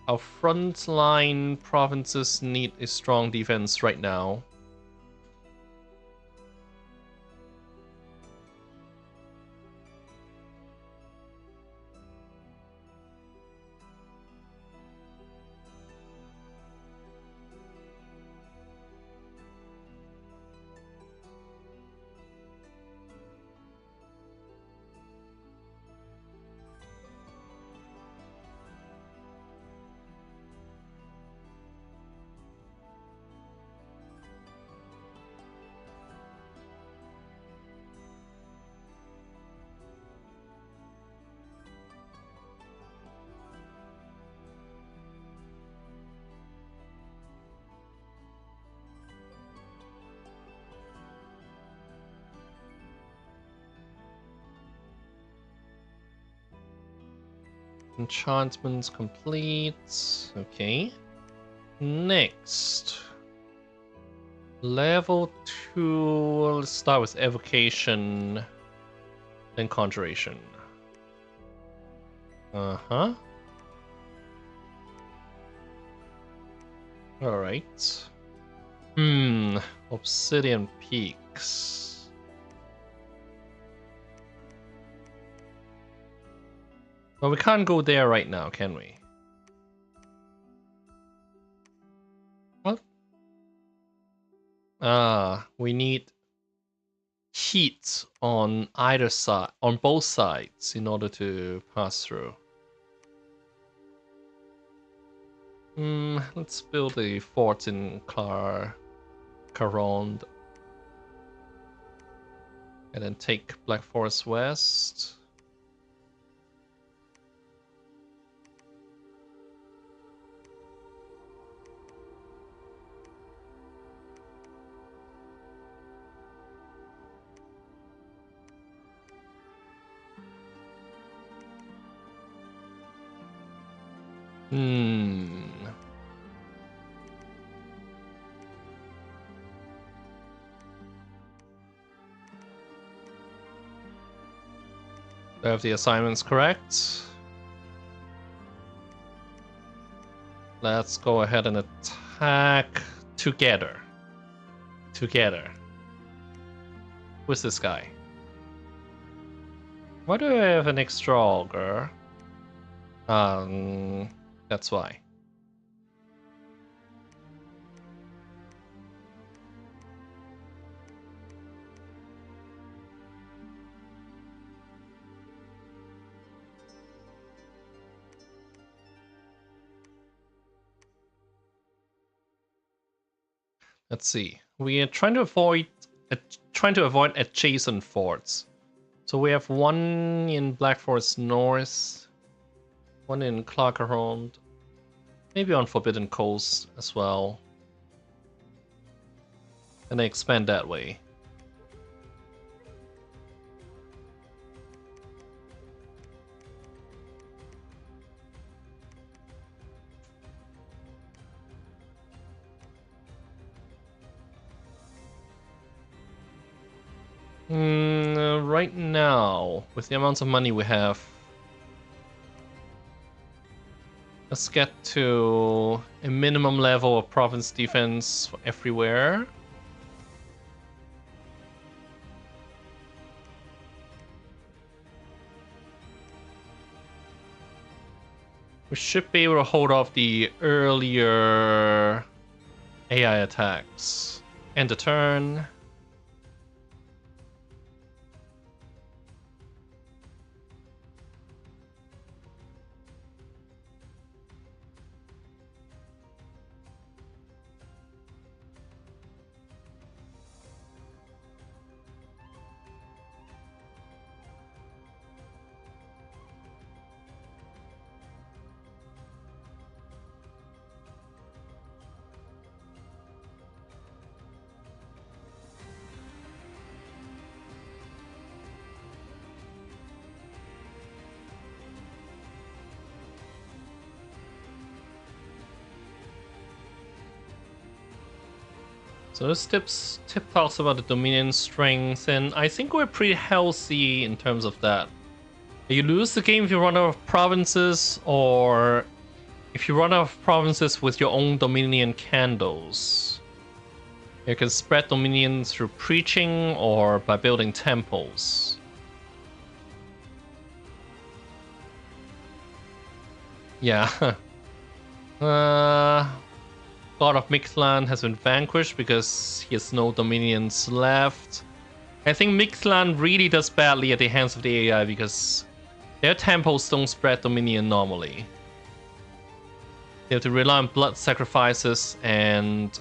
Our frontline provinces need a strong defense right now. Enchantments complete. Okay. Next. Level 2. Let's start with Evocation. Then Conjuration. Uh-huh. Alright. Obsidian Peaks. Well, we can't go there right now, can we? What? We need heat on either side, on both sides, in order to pass through. Let's build a fort in Caronde. And then take Black Forest West. Do I have the assignments correct? Let's go ahead and attack together. Together. Who's this guy? Why do I have an extra auger? That's why. Let's see. We are trying to avoid adjacent forts. So we have one in Black Forest North, one in Clarkerhold, maybe on Forbidden Coast as well. And they expand that way. Right now, with the amounts of money we have, let's get to a minimum level of province defense everywhere. We should be able to hold off the earlier AI attacks. End the turn. So this tip talks about the Dominion strength, and I think we're pretty healthy in terms of that. You lose the game if you run out of provinces, or if you run out of provinces with your own Dominion candles. You can spread Dominion through preaching or by building temples. Yeah. God of Mixlan has been vanquished because he has no dominions left. I think Mixlan really does badly at the hands of the AI because their temples don't spread dominion normally. They have to rely on blood sacrifices, and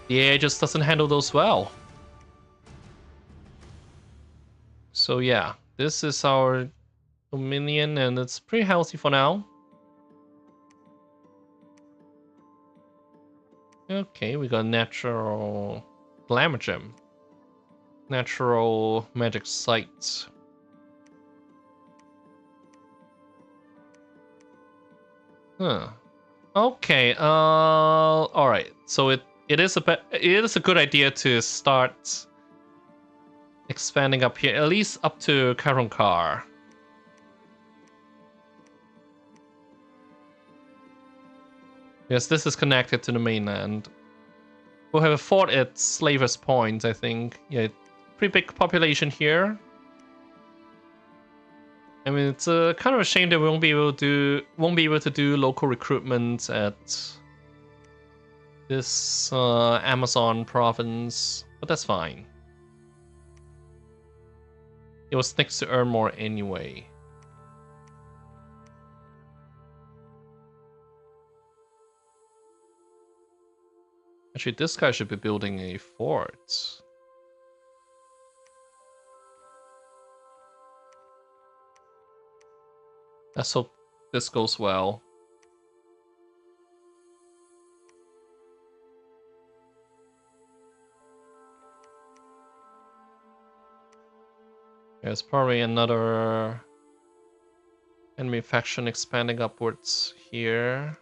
the AI just doesn't handle those well. So yeah, this is our dominion, and it's pretty healthy for now. Okay, we got natural glamour gem. Natural magic sight. Huh. Okay, alright. So it is a good idea to start expanding up here, at least up to Karunkar. Yes, this is connected to the mainland. We'll have a fort at Slaver's Point, I think. Yeah, pretty big population here. I mean, it's kind of a shame that we won't be able to do local recruitment at this Amazon province, but that's fine. It was next to earn more anyway. Actually, this guy should be building a fort. Let's hope this goes well. There's probably another enemy faction expanding upwards here.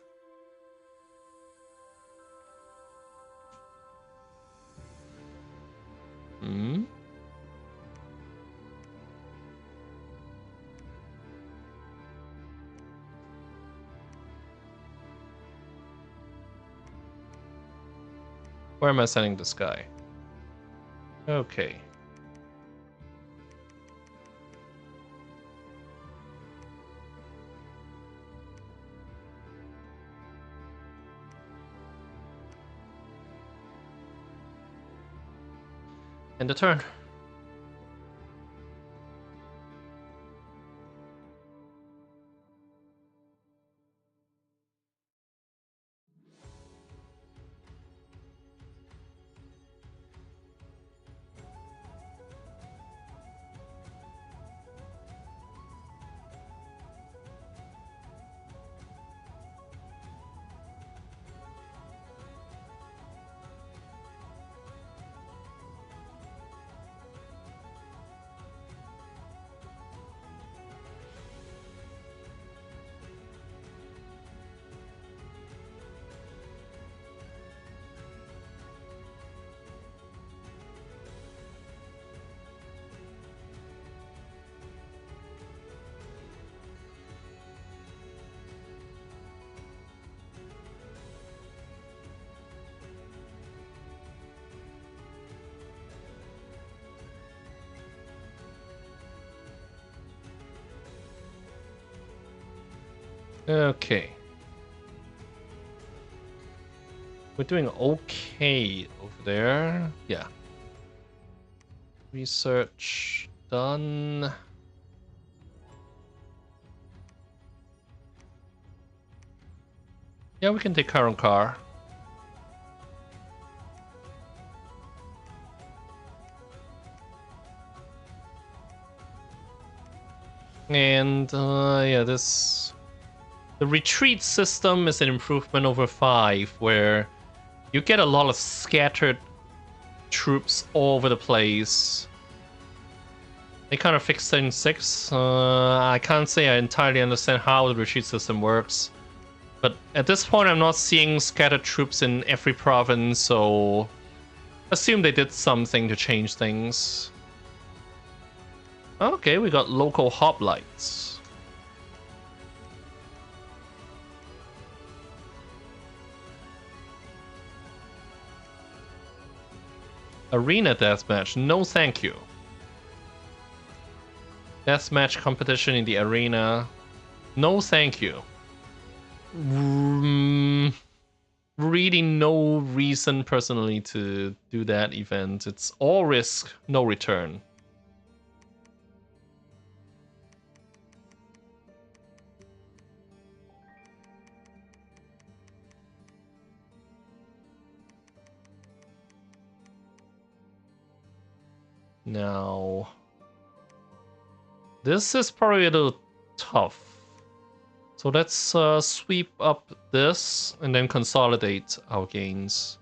Hmm? Where am I sending this guy? Okay. End the turn. Okay. We're doing okay over there. Yeah. Research done. Yeah, we can take Karunkar. And yeah, the retreat system is an improvement over 5, where you get a lot of scattered troops all over the place. They kind of fixed it in 6. I can't say I entirely understand how the retreat system works, But at this point, I'm not seeing scattered troops in every province, so assume they did something to change things. Okay, we got local hoplites. Arena deathmatch, no thank you. Deathmatch competition in the arena, no thank you. Really no reason personally to do that event. It's all risk, no return. Now, this is probably a little tough. So let's sweep up this and then consolidate our gains.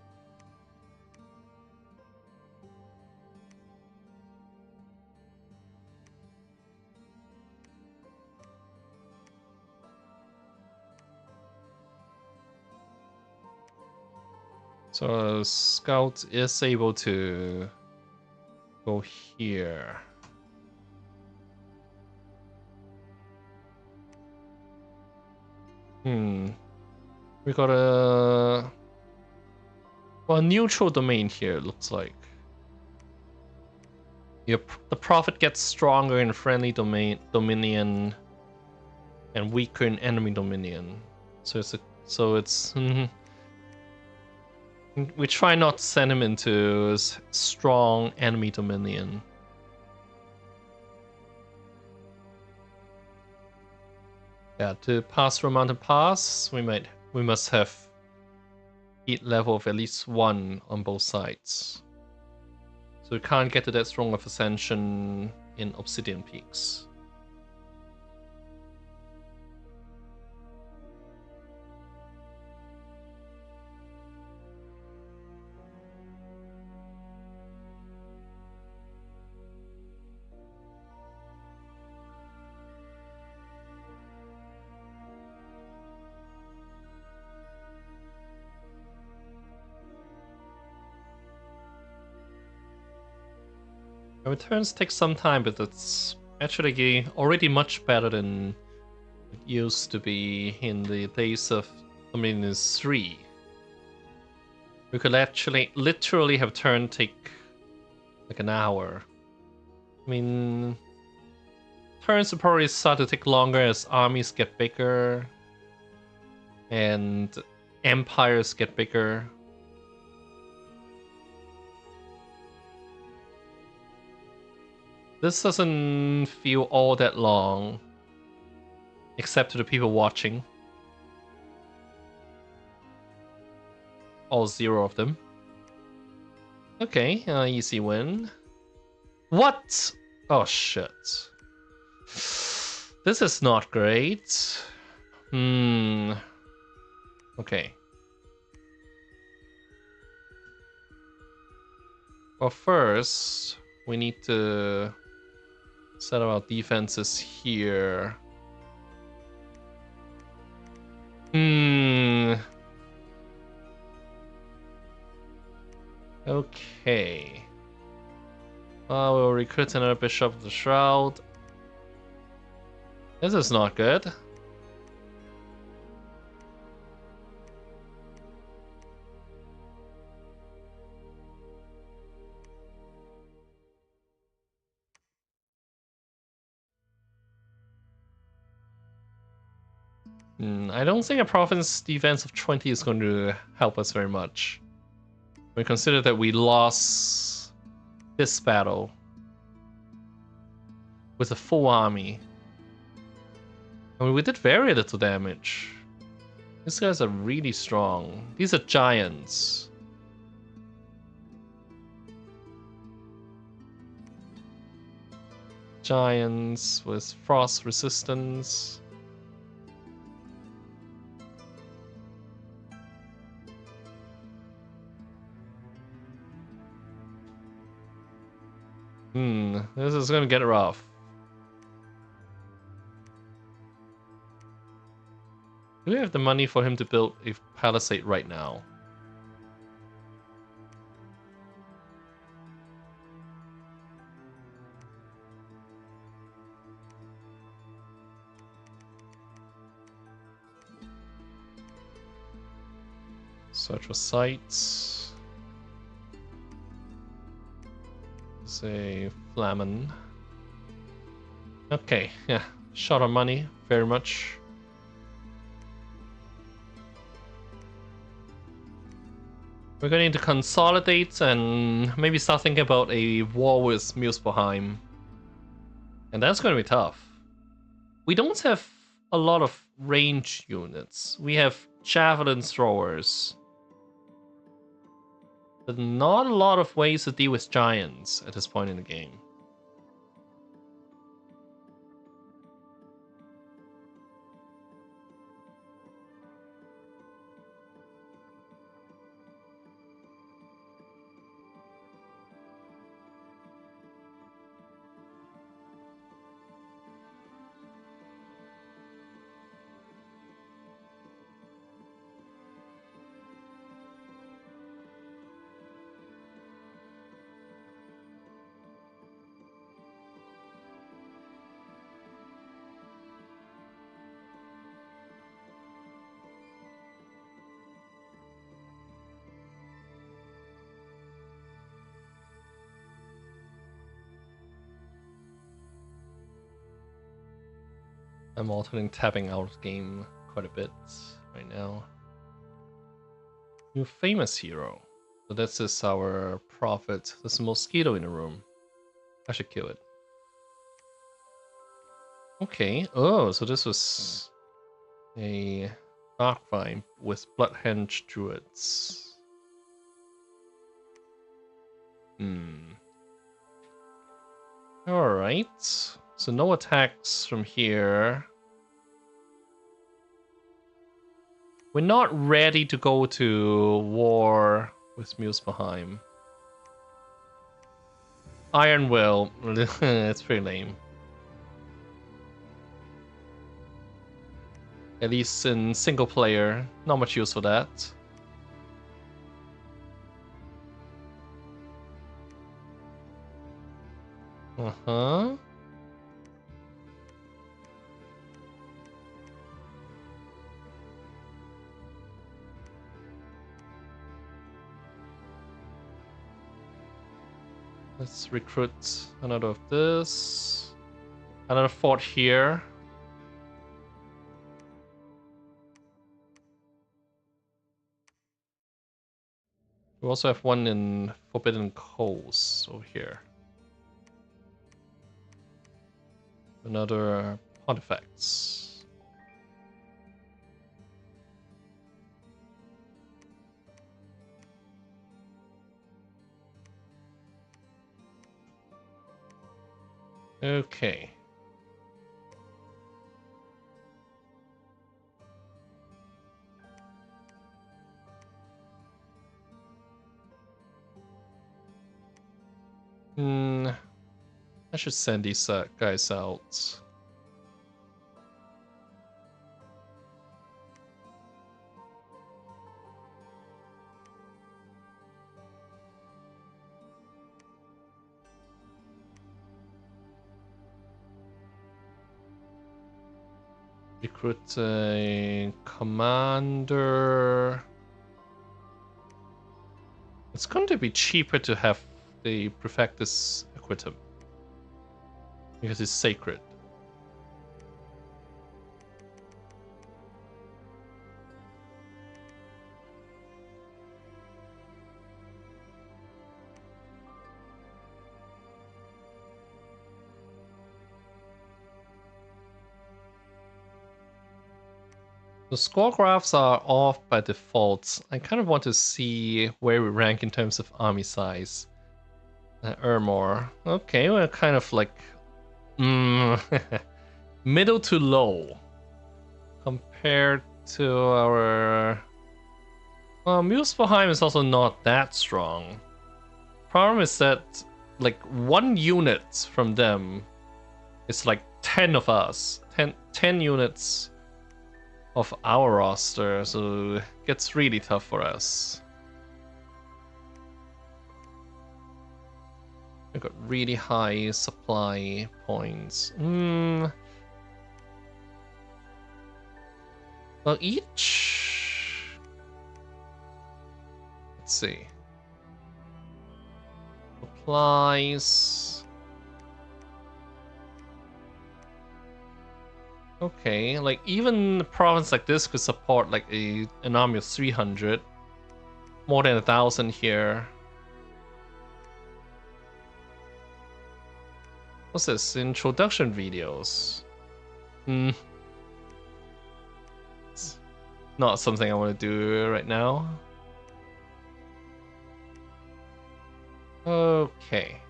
So Scout is able to go here. We got a neutral domain here, it looks like. Yep, the Prophet gets stronger in friendly dominion and weaker in enemy dominion. So it's we try not to send him into strong enemy dominion. Yeah, to pass through Mountain Pass, we must have heat level of at least 1 on both sides. So we can't get to that strong of ascension in Obsidian Peaks. Returns take some time, but it's actually already much better than it used to be in the days of Dominions 3. We could actually literally have turn take like an hour. I mean, turns will probably start to take longer as armies get bigger and empires get bigger. This doesn't feel all that long, except to the people watching. All 0 of them. Okay, easy win. What? Oh shit. This is not great. Okay. Well, first, we need to set up our defenses here. Okay. We'll recruit another Bishop of the Shroud. This is not good. I don't think a province defense of 20 is going to help us very much. We consider that we lost this battle with a full army. I mean, we did very little damage. These guys are really strong. These are giants. Giants with frost resistance. This is gonna get rough. Do we have the money for him to build a palisade right now? Search for sites. Say Flamen. Okay, yeah. Short on money, very much. We're going to need to consolidate and maybe start thinking about a war with Muspelheim. And that's going to be tough. We don't have a lot of range units. We have javelin throwers. But not a lot of ways to deal with giants at this point in the game. I'm alternating tapping out game quite a bit right now. New famous hero. So this is our prophet. There's a mosquito in the room. I should kill it. Okay. Oh, so this was a dark vine with bloodhenge druids. Alright. So no attacks from here. We're not ready to go to war with Muspelheim. Iron Will. It's pretty lame. At least in single player, not much use for that. Uh-huh. Let's recruit another of this. Another fort here. We also have one in Forbidden Coast over here. Another Pontifex. Okay. I should send these guys out. Recruit a commander. It's going to be cheaper to have the Prefectus equip him because it's sacred. The score graphs are off by default. I kind of want to see where we rank in terms of army size. Ermor. Okay, we're kind of like middle to low compared to our. Well, Muspelheim is also not that strong. Problem is that like 1 unit from them is like 10 of us. 10 units of our roster, so it gets really tough for us. We've got really high supply points. Well, each... Let's see. Supplies... Okay, like even a province like this could support like an army of 300. More than 1,000 here. What's this? Introduction videos. It's not something I want to do right now. Okay.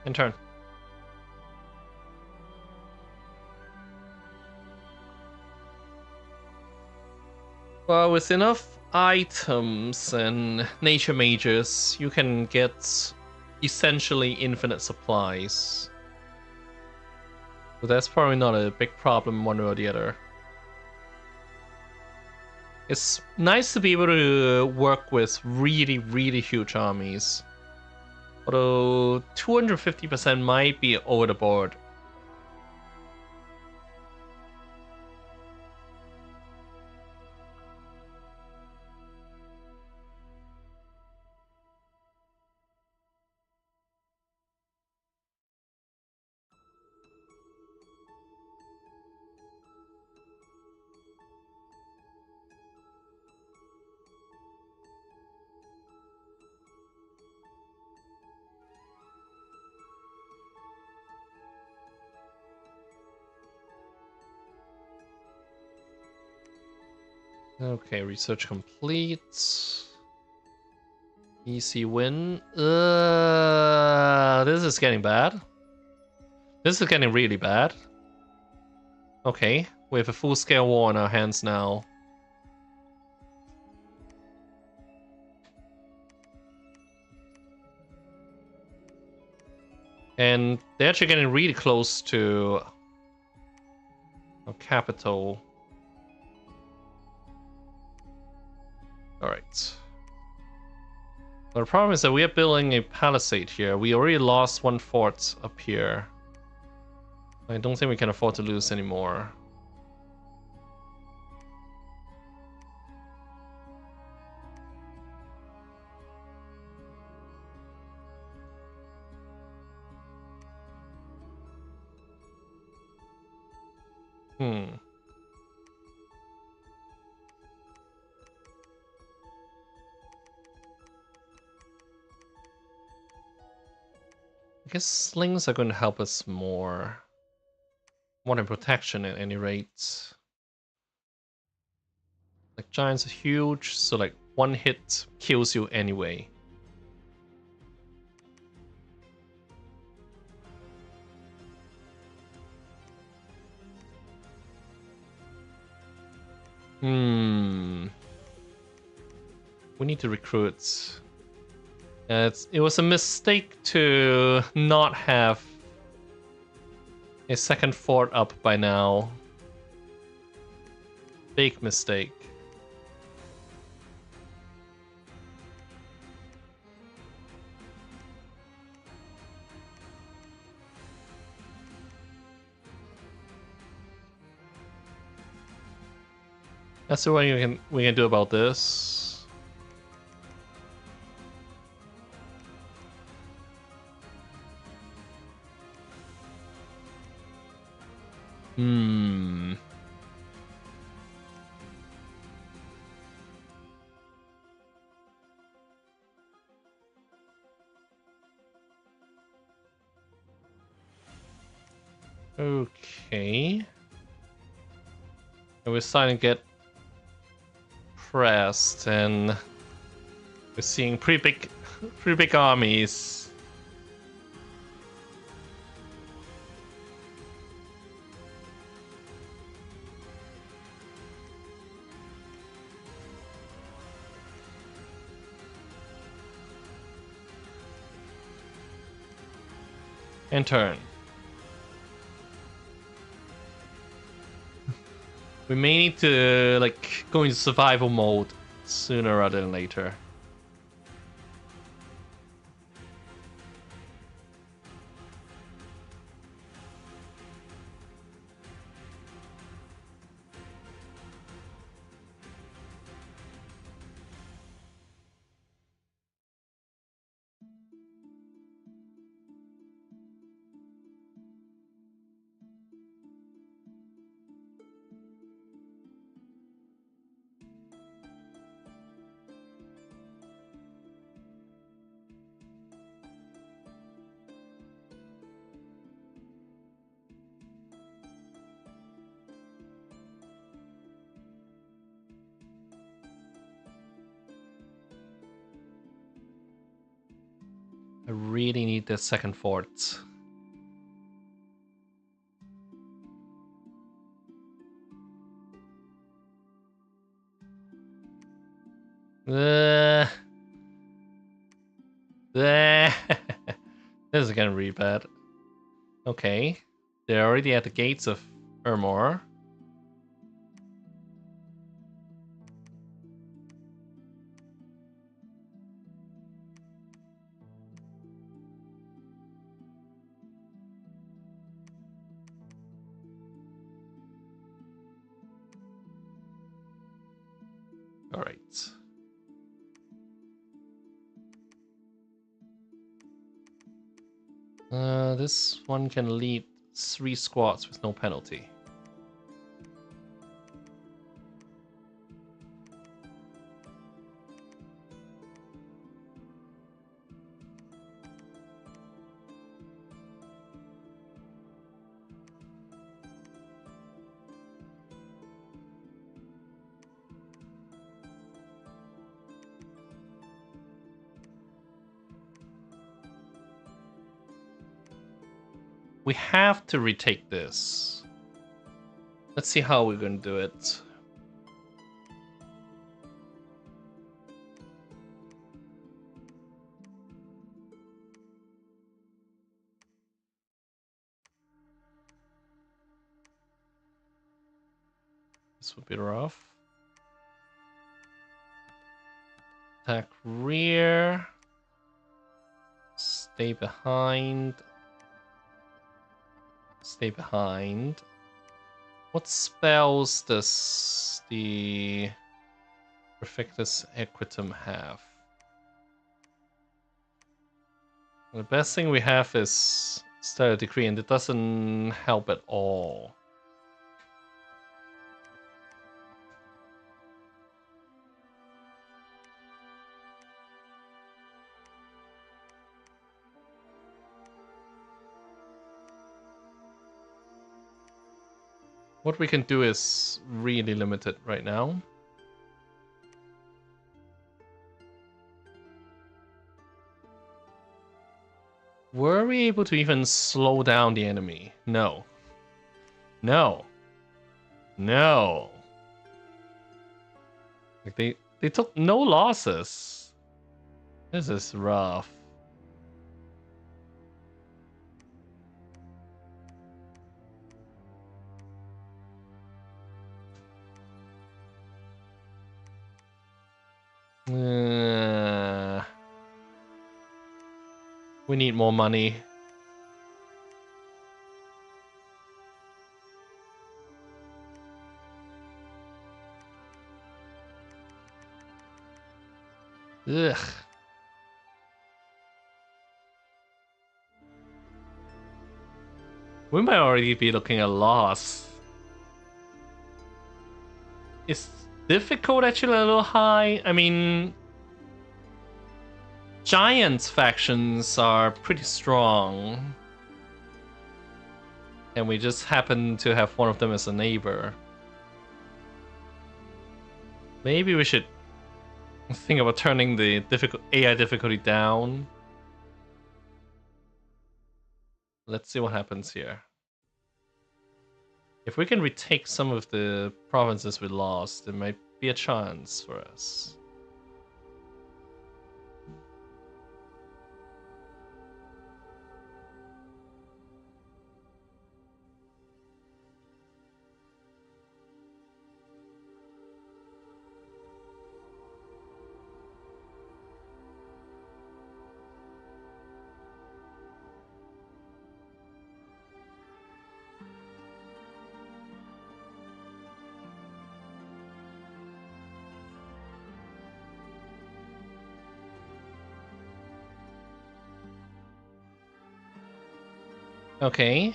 In turn. Well, with enough items and nature mages, you can get essentially infinite supplies. So that's probably not a big problem one way or the other. It's nice to be able to work with really, really huge armies. Although 250% might be over the board. Okay, research complete. Easy win. This is getting bad. This is getting really bad. Okay, we have a full-scale war on our hands now. And they're actually getting really close to our capital. Alright. The problem is that we are building a palisade here. We already lost one fort up here. I don't think we can afford to lose anymore. I guess slings are going to help us more. More than protection at any rate. Like giants are huge, so like one hit kills you anyway. We need to recruit. It was a mistake to not have a second fort up by now. Big mistake. Let's see what we can do about this. Okay. And we're starting to get pressed, and we're seeing pretty big armies. And turn. We may need to like go into survival mode sooner rather than later. I really need the second fort. This is getting really bad. Okay. They're already at the gates of Ermor. Alright. This one can lead 3 squads with no penalty. We have to retake this. Let's see how we're going to do it. This would be rough. Attack rear. Stay behind. Stay behind. What spells does the Perfectus Equitum have? The best thing we have is Stellar Decree, and it doesn't help at all. What we can do is really limited right now. Were we able to even slow down the enemy? No. No. No. Like they took no losses. This is rough. We need more money. Ugh. We might already be looking at loss. Is difficult actually a little high? I mean, Giants factions are pretty strong. And we just happen to have one of them as a neighbor. Maybe we should think about turning the AI difficulty down. Let's see what happens here. If we can retake some of the provinces we lost, there might be a chance for us. Okay.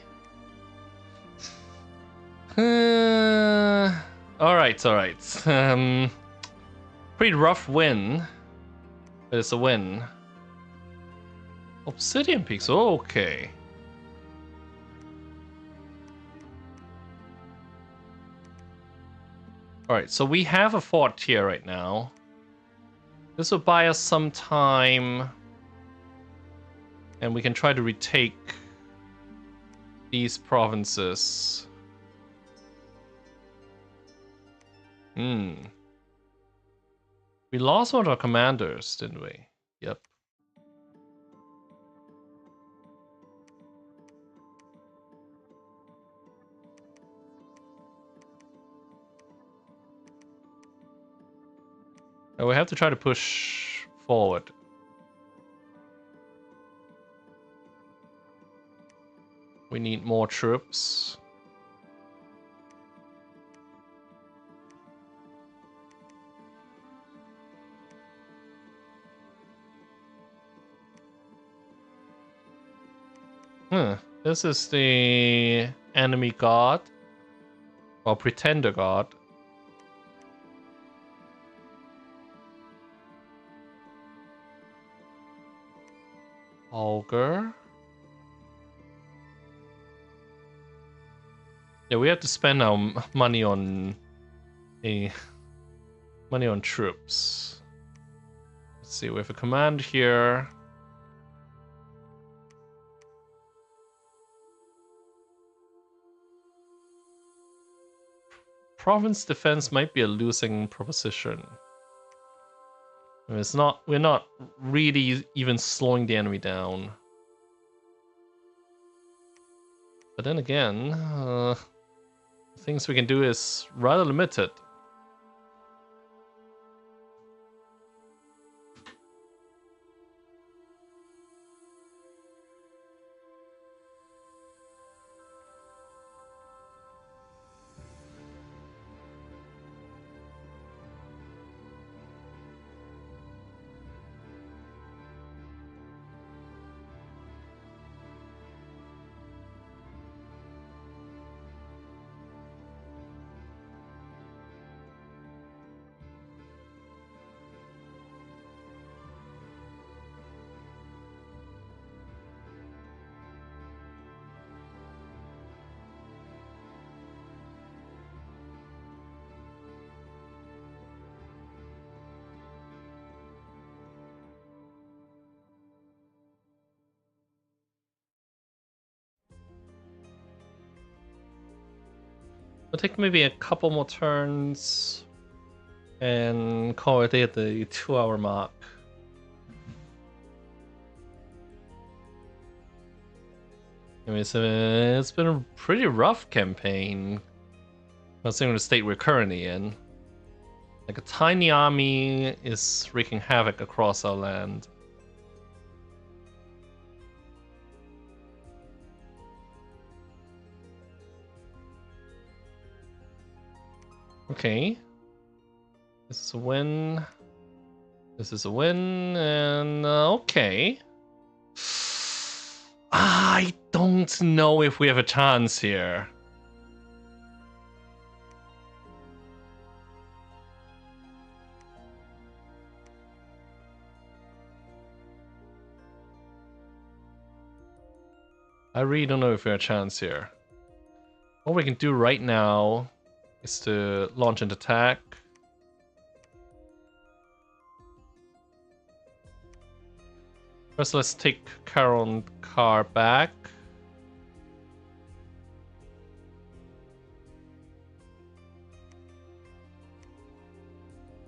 Alright, alright. Pretty rough win. But it's a win. Obsidian Peaks, okay. Alright, so we have a fort here right now. This will buy us some time. And we can try to retake these provinces. We lost one of our commanders, didn't we? Yep. And we have to try to push forward. We need more troops. This is the enemy god. Or pretender god. Augur. Yeah, we have to spend our money on troops. Let's see, we have a command here. Province defense might be a losing proposition. I mean, we're not really even slowing the enemy down. But then again, things we can do is rather limited. We'll take maybe a couple more turns and call it at the 2-hour mark. I mean, it's been a pretty rough campaign, considering the state we're currently in. Like, a tiny army is wreaking havoc across our land. Okay. This is a win. This is a win, and okay. I don't know if we have a chance here. I really don't know if we have a chance here. What we can do right now is to launch an attack. First, let's take Caron Car back.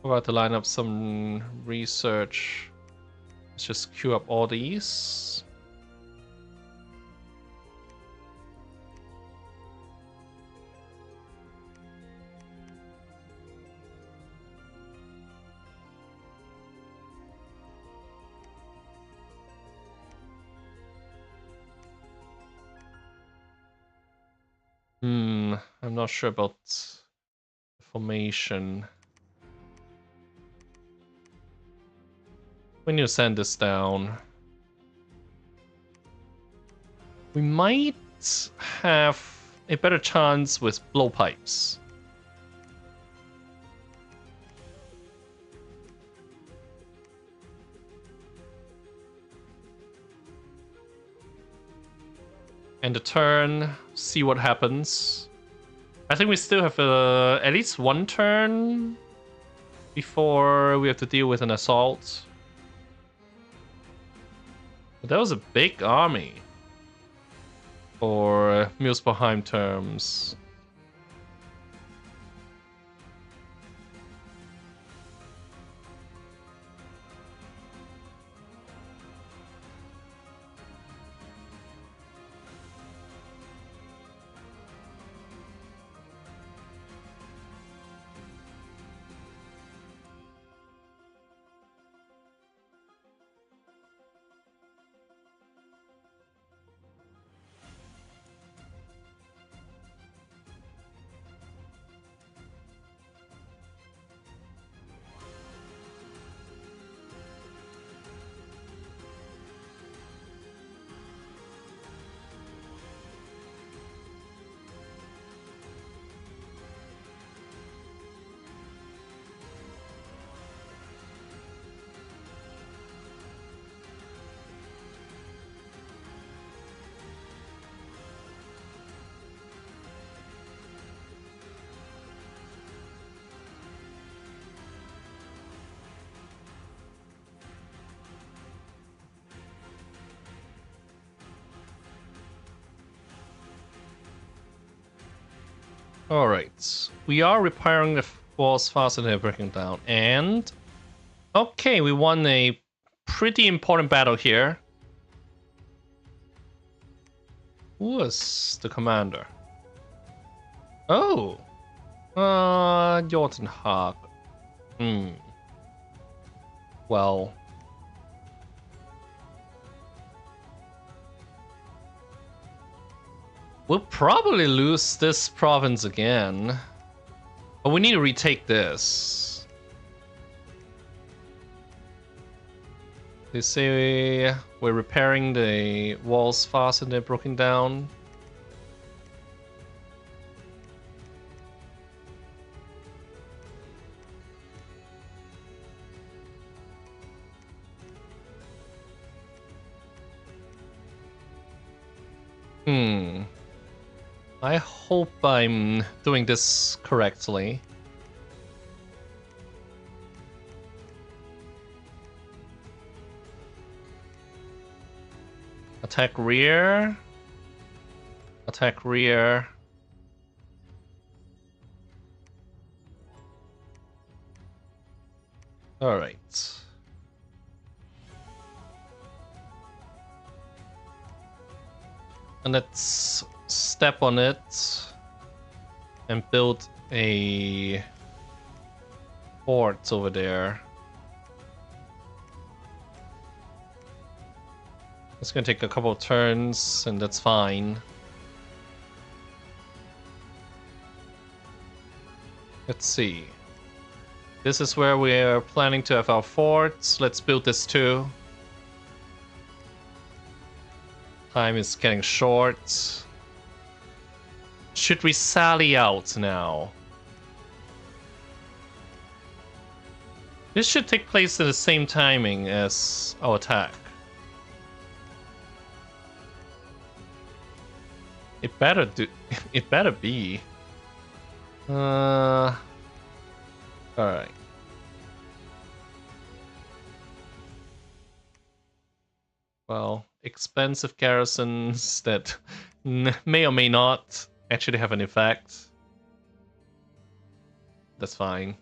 We're about to line up some research. Let's just queue up all these. I'm not sure about the formation. We need to send this down. We might might have a better chance with blowpipes. And a turn, see what happens. I think we still have at least one turn before we have to deal with an assault. But that was a big army for Muspelheim terms. Alright, we are repairing the walls faster than they're breaking down, and... Okay, we won a pretty important battle here. Who was the commander? Oh! Jotunhag. Well... We'll probably lose this province again. But we need to retake this. They say we're repairing the walls faster than they're broken down. I hope I'm doing this correctly. Attack rear. Attack rear. Alright. And let's step on it and build a fort over there. It's gonna take a couple of turns, and that's fine. Let's see. This is where we are planning to have our forts. Let's build this too. Time is getting short. Should we sally out now? This should take place at the same timing as our attack. It better do. It better be. Alright. Well, expensive garrisons that may or may not actually have an effect. That's fine.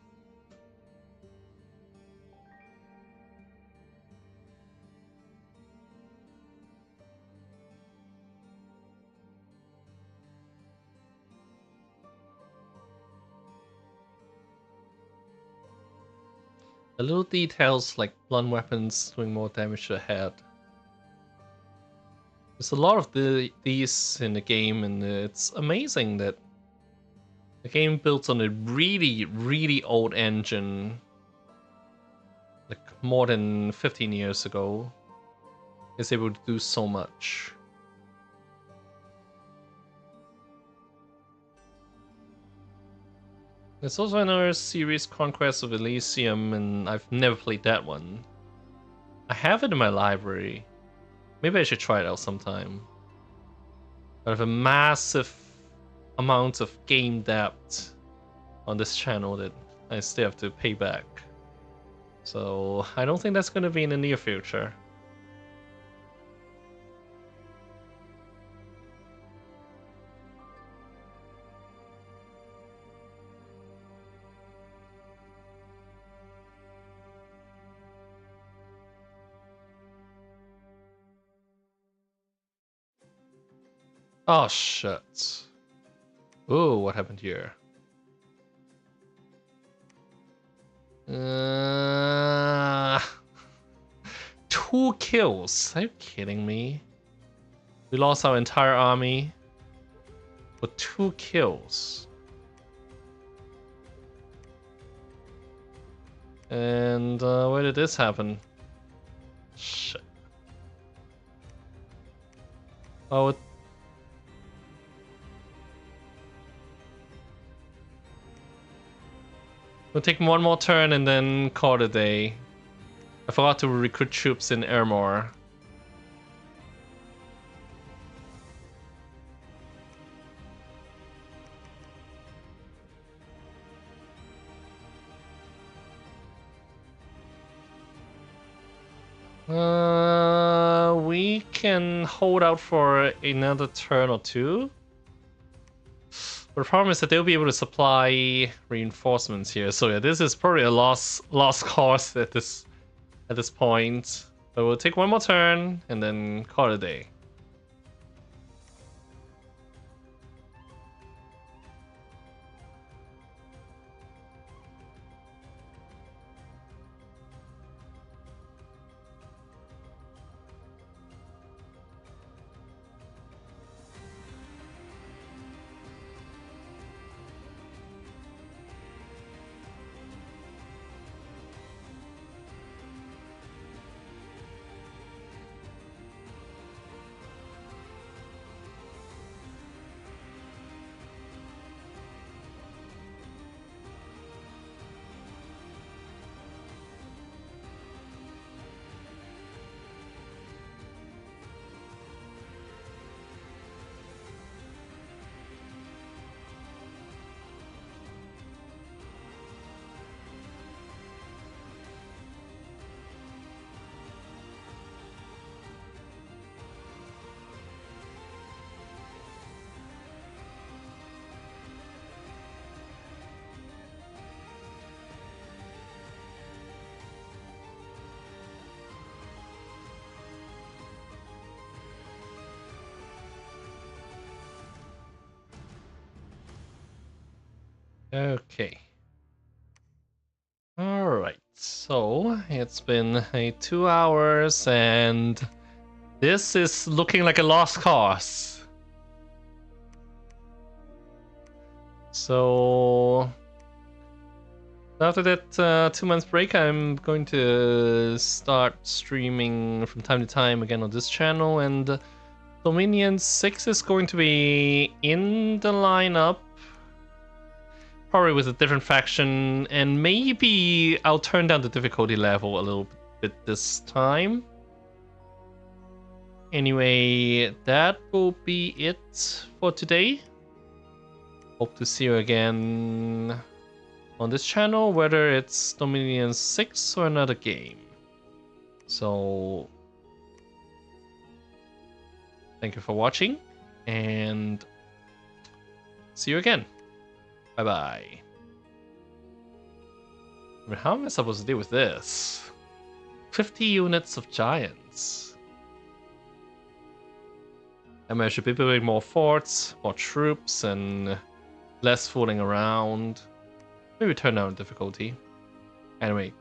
The little details like blunt weapons doing more damage to the head. There's a lot of these in the game, and it's amazing that the game built on a really, really old engine, like more than 15 years ago, is able to do so much. There's also another series, Conquest of Elysium, and I've never played that one. I have it in my library. Maybe I should try it out sometime. I have a massive amount of game debt on this channel that I still have to pay back. So I don't think that's going to be in the near future. Oh shit. Oh, what happened here? 2 kills. Are you kidding me? We lost our entire army for 2 kills. And where did this happen? Shit. Oh, we'll take one more turn and then call it a day. I forgot to recruit troops in Airmore. We can hold out for another turn or two. But the problem is that they'll be able to supply reinforcements here. So yeah, this is probably a lost cause at this point. But we'll take one more turn and then call it a day. Okay. Alright, so it's been 2 hours and this is looking like a lost cause. So after that 2 months break, I'm going to start streaming from time to time again on this channel, and Dominion 6 is going to be in the lineup. Probably with a different faction, and maybe I'll turn down the difficulty level a little bit this time. Anyway, that will be it for today. Hope to see you again on this channel, whether it's Dominion 6 or another game. So, thank you for watching, and see you again. Bye-bye. I mean, how am I supposed to deal with this? 50 units of giants. I mean, I should be building more forts, more troops, and less fooling around. Maybe turn down difficulty. Anyway,